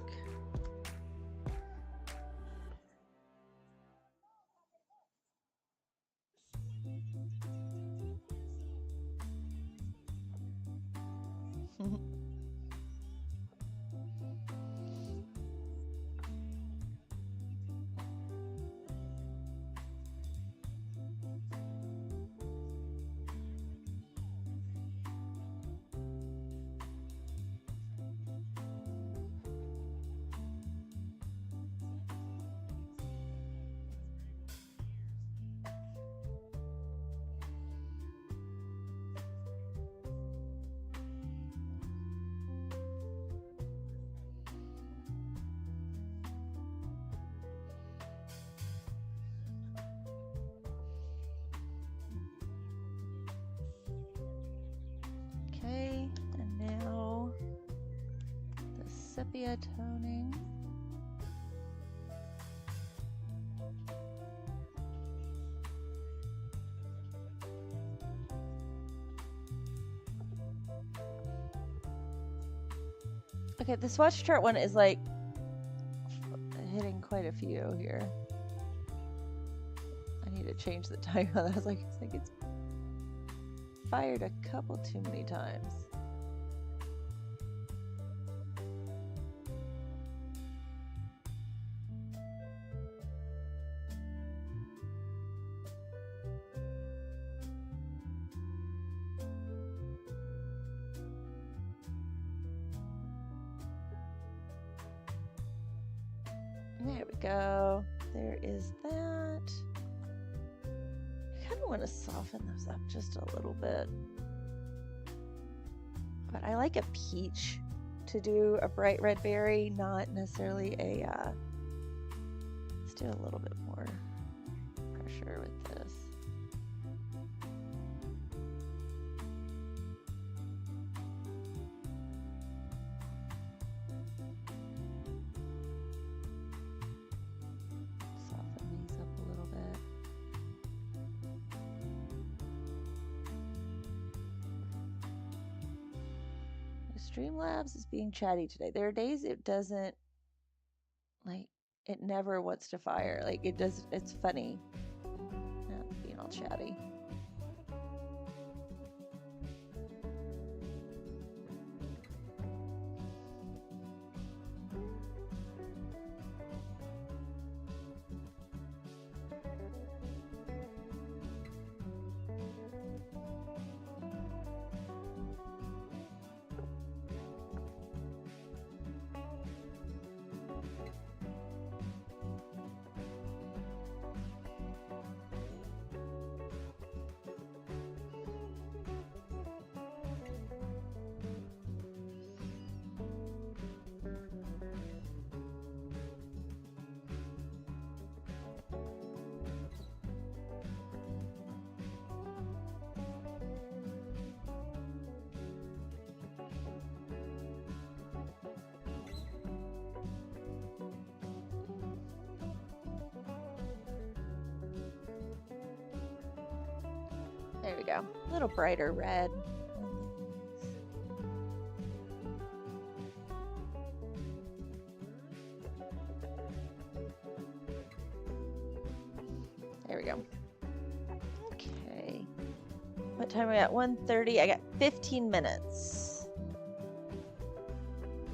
Okay, and now the sepia toning. Okay, the swatch chart one is like hitting quite a few here. I need to change the time on that. I was like, it's fired a couple too many times. There we go. There is that. I kind of want to soften those up just a little bit. But I like a peach to do a bright red berry, not necessarily a, let's do a little bit more pressure with this. Soften these up a little bit. Streamlabs is being chatty today. There are days it doesn't, like, it never wants to fire. Like, it does, it's funny. Yeah, it's being all chatty. There we go. A little brighter red. There we go. Okay. What time are we at? 1:30. I got 15 minutes.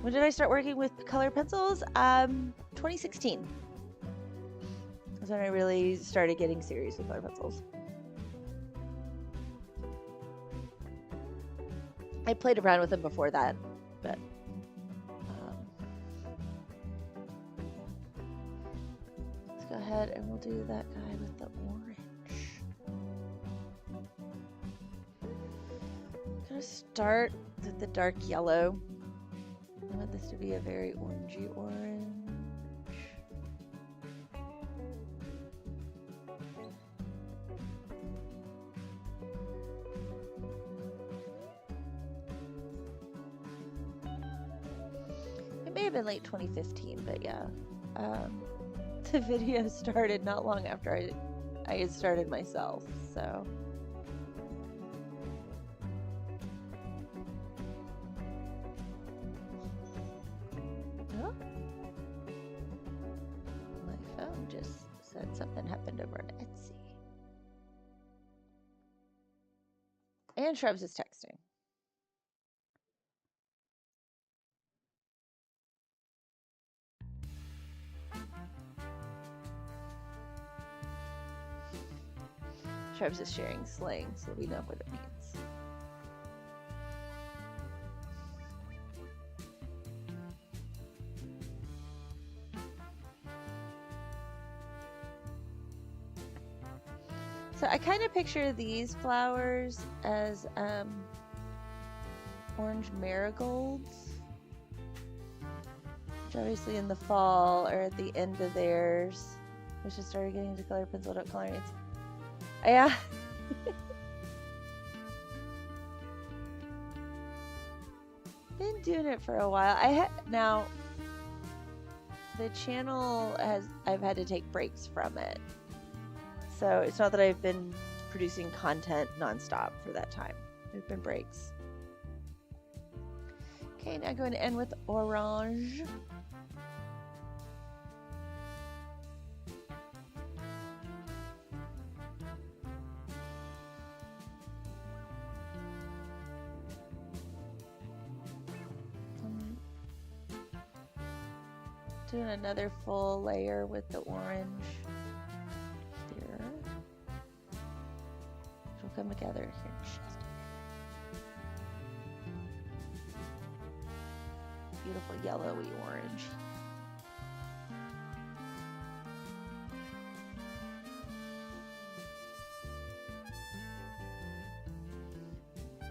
When did I start working with color pencils? 2016. That's when I really started getting serious with color pencils. I played around with them before that, but let's go ahead and we'll do that guy with the orange. I'm gonna start with the dark yellow. I want this to be a very orangey orange. Been late 2015, but yeah, the video started not long after I had started myself, so oh, my phone just said something happened over on Etsy, and Shrubs is texting. Shrubs is sharing slang, so we know what it means. So I kind of picture these flowers as orange marigolds, which obviously in the fall or at the end of theirs. We should start getting into color pencil coloring. Yeah. Been doing it for a while. Now the channel I've had to take breaks from it. So it's not that I've been producing content nonstop for that time. There've been breaks. Okay, now going to end with orange. Doing another full layer with the orange here. Which will come together here in just a minute. Beautiful yellowy orange.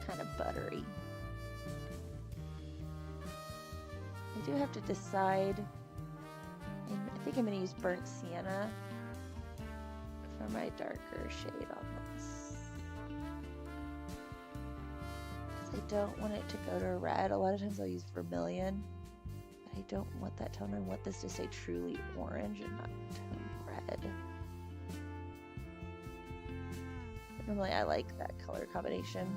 kind of buttery. I do have to decide. I think I'm going to use burnt sienna for my darker shade on this. Because I don't want it to go to red. A lot of times I'll use vermilion. But I don't want that tone. I want this to say truly orange and not tone red. But normally I like that color combination.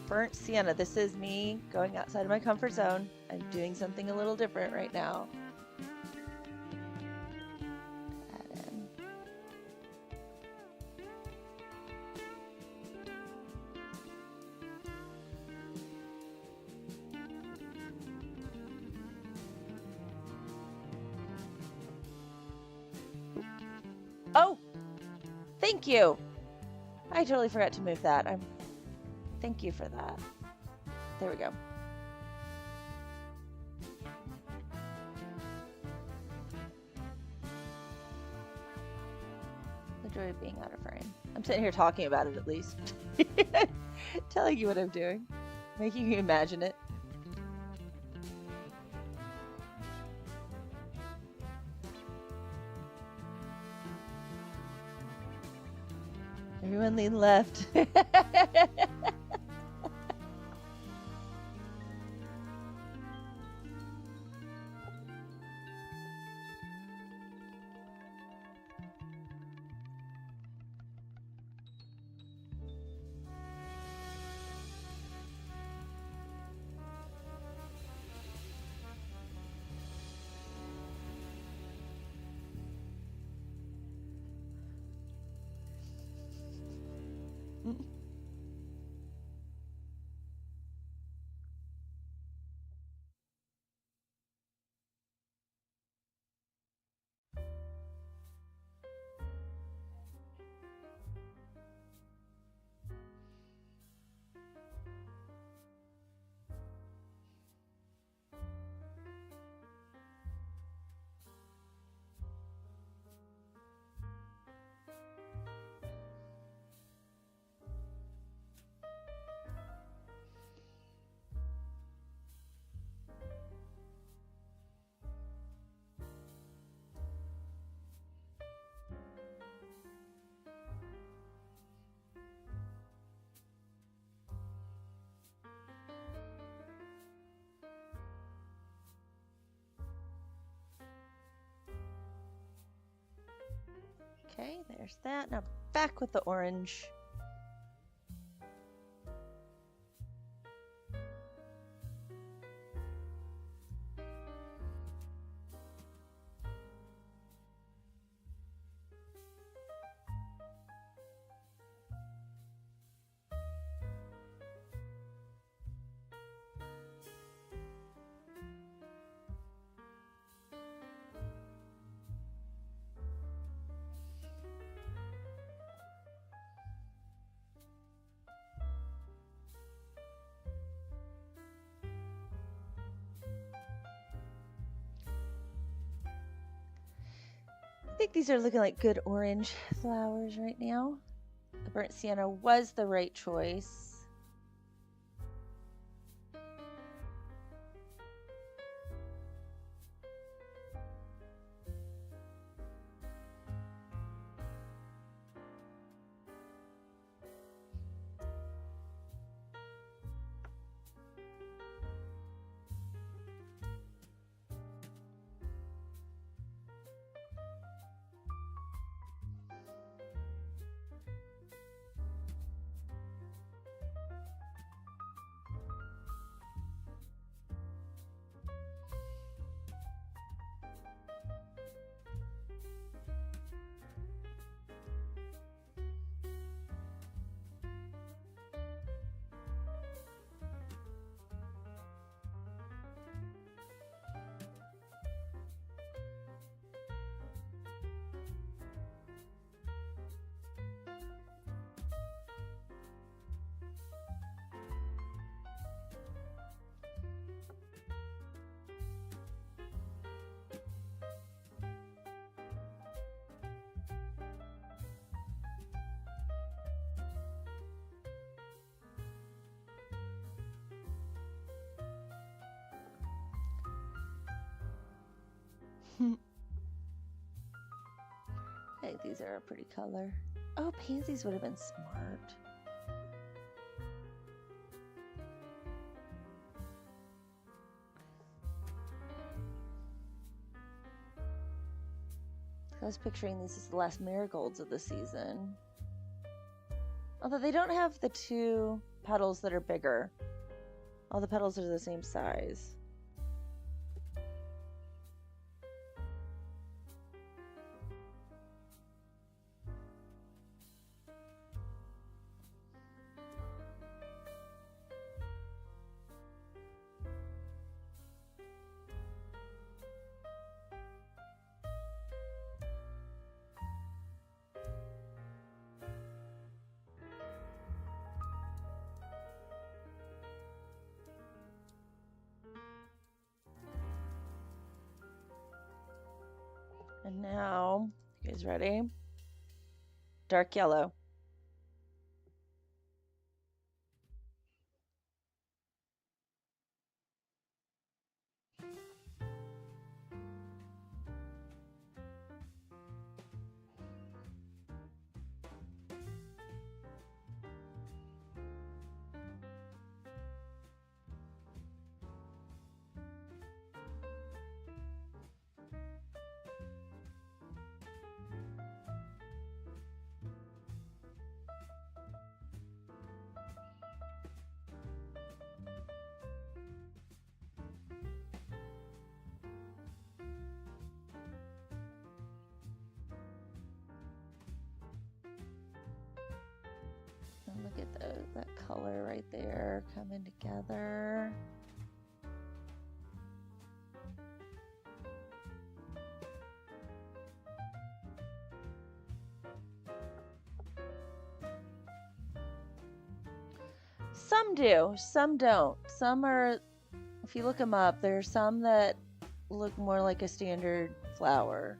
Burnt sienna. This is me going outside of my comfort zone. I'm doing something a little different right now. Add in. Oh, thank you. I totally forgot to move that. Thank you for that. There we go. The joy of being out of frame. I'm sitting here talking about it at least. Telling you what I'm doing. Making you imagine it. Everyone lean left. Okay, there's that. Now back with the orange. I think these are looking like good orange flowers right now. The burnt sienna was the right choice. Hey, these are a pretty color. Oh, pansies would have been smart. I was picturing these as the last marigolds of the season. Although they don't have the two petals that are bigger. All the petals are the same size. And now, you guys ready? Dark yellow. And look at that color right there coming together. Some do, some don't. Some are, if you look them up, there are some that look more like a standard flower.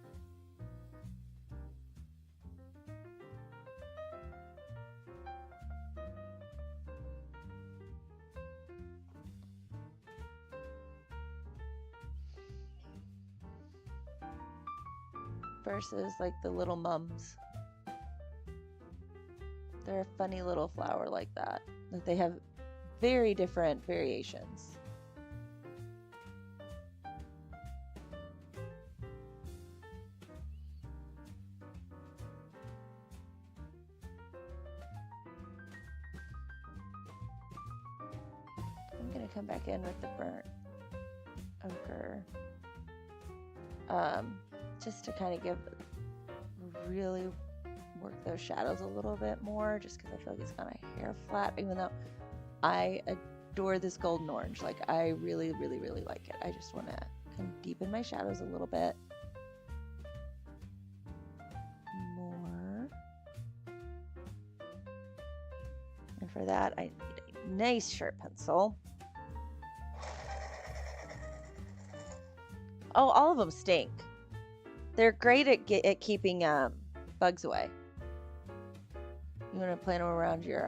Versus like the little mums. They're a funny little flower like that. Like they have very different variations. I'm gonna come back in with the burnt ochre. Just to kind of really work those shadows a little bit more, just because I feel like it's kind of hair flat, even though I adore this golden orange. Like I really, really, really like it. I just want to kind of deepen my shadows a little bit more. And for that, I need a nice sharp pencil. Oh, all of them stink. They're great at keeping bugs away. You want to plant them around your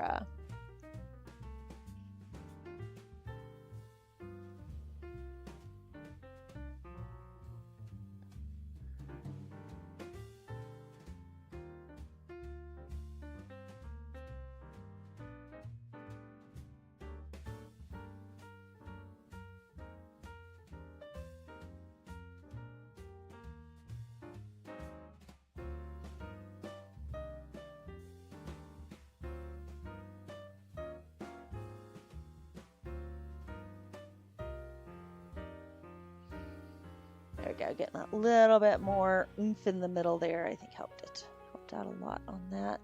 There we go, getting that little bit more oomph in the middle there, I think helped out a lot on that.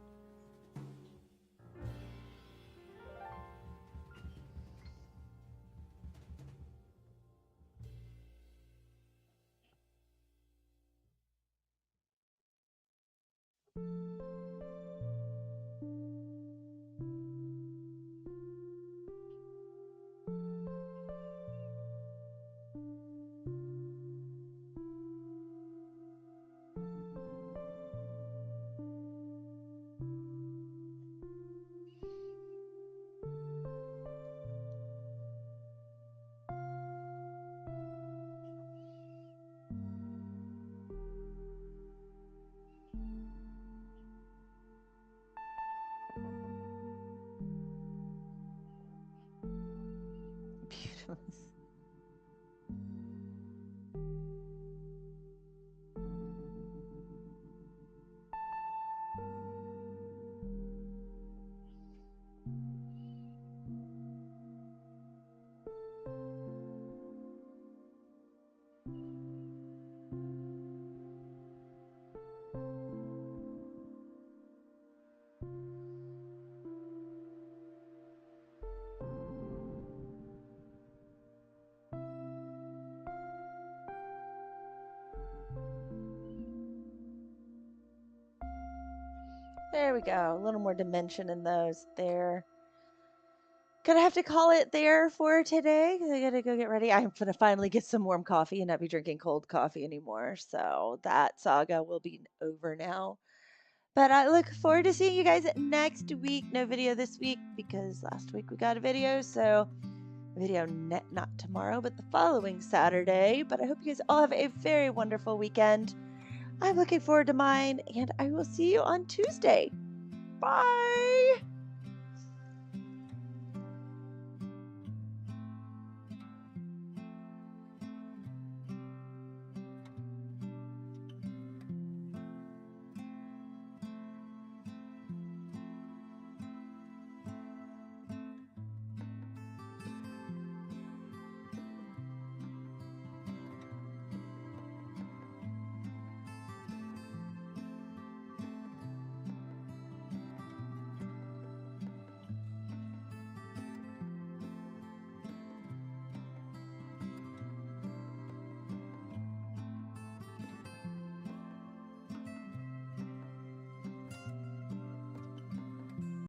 There we go. A little more dimension in those there. Gonna have to call it there for today because I gotta go get ready. I'm gonna finally get some warm coffee and not be drinking cold coffee anymore. So that saga will be over now. But I look forward to seeing you guys next week. No video this week because last week we got a video. So video not tomorrow, but the following Saturday. But I hope you guys all have a very wonderful weekend. I'm looking forward to mine, and I will see you on Tuesday. Bye.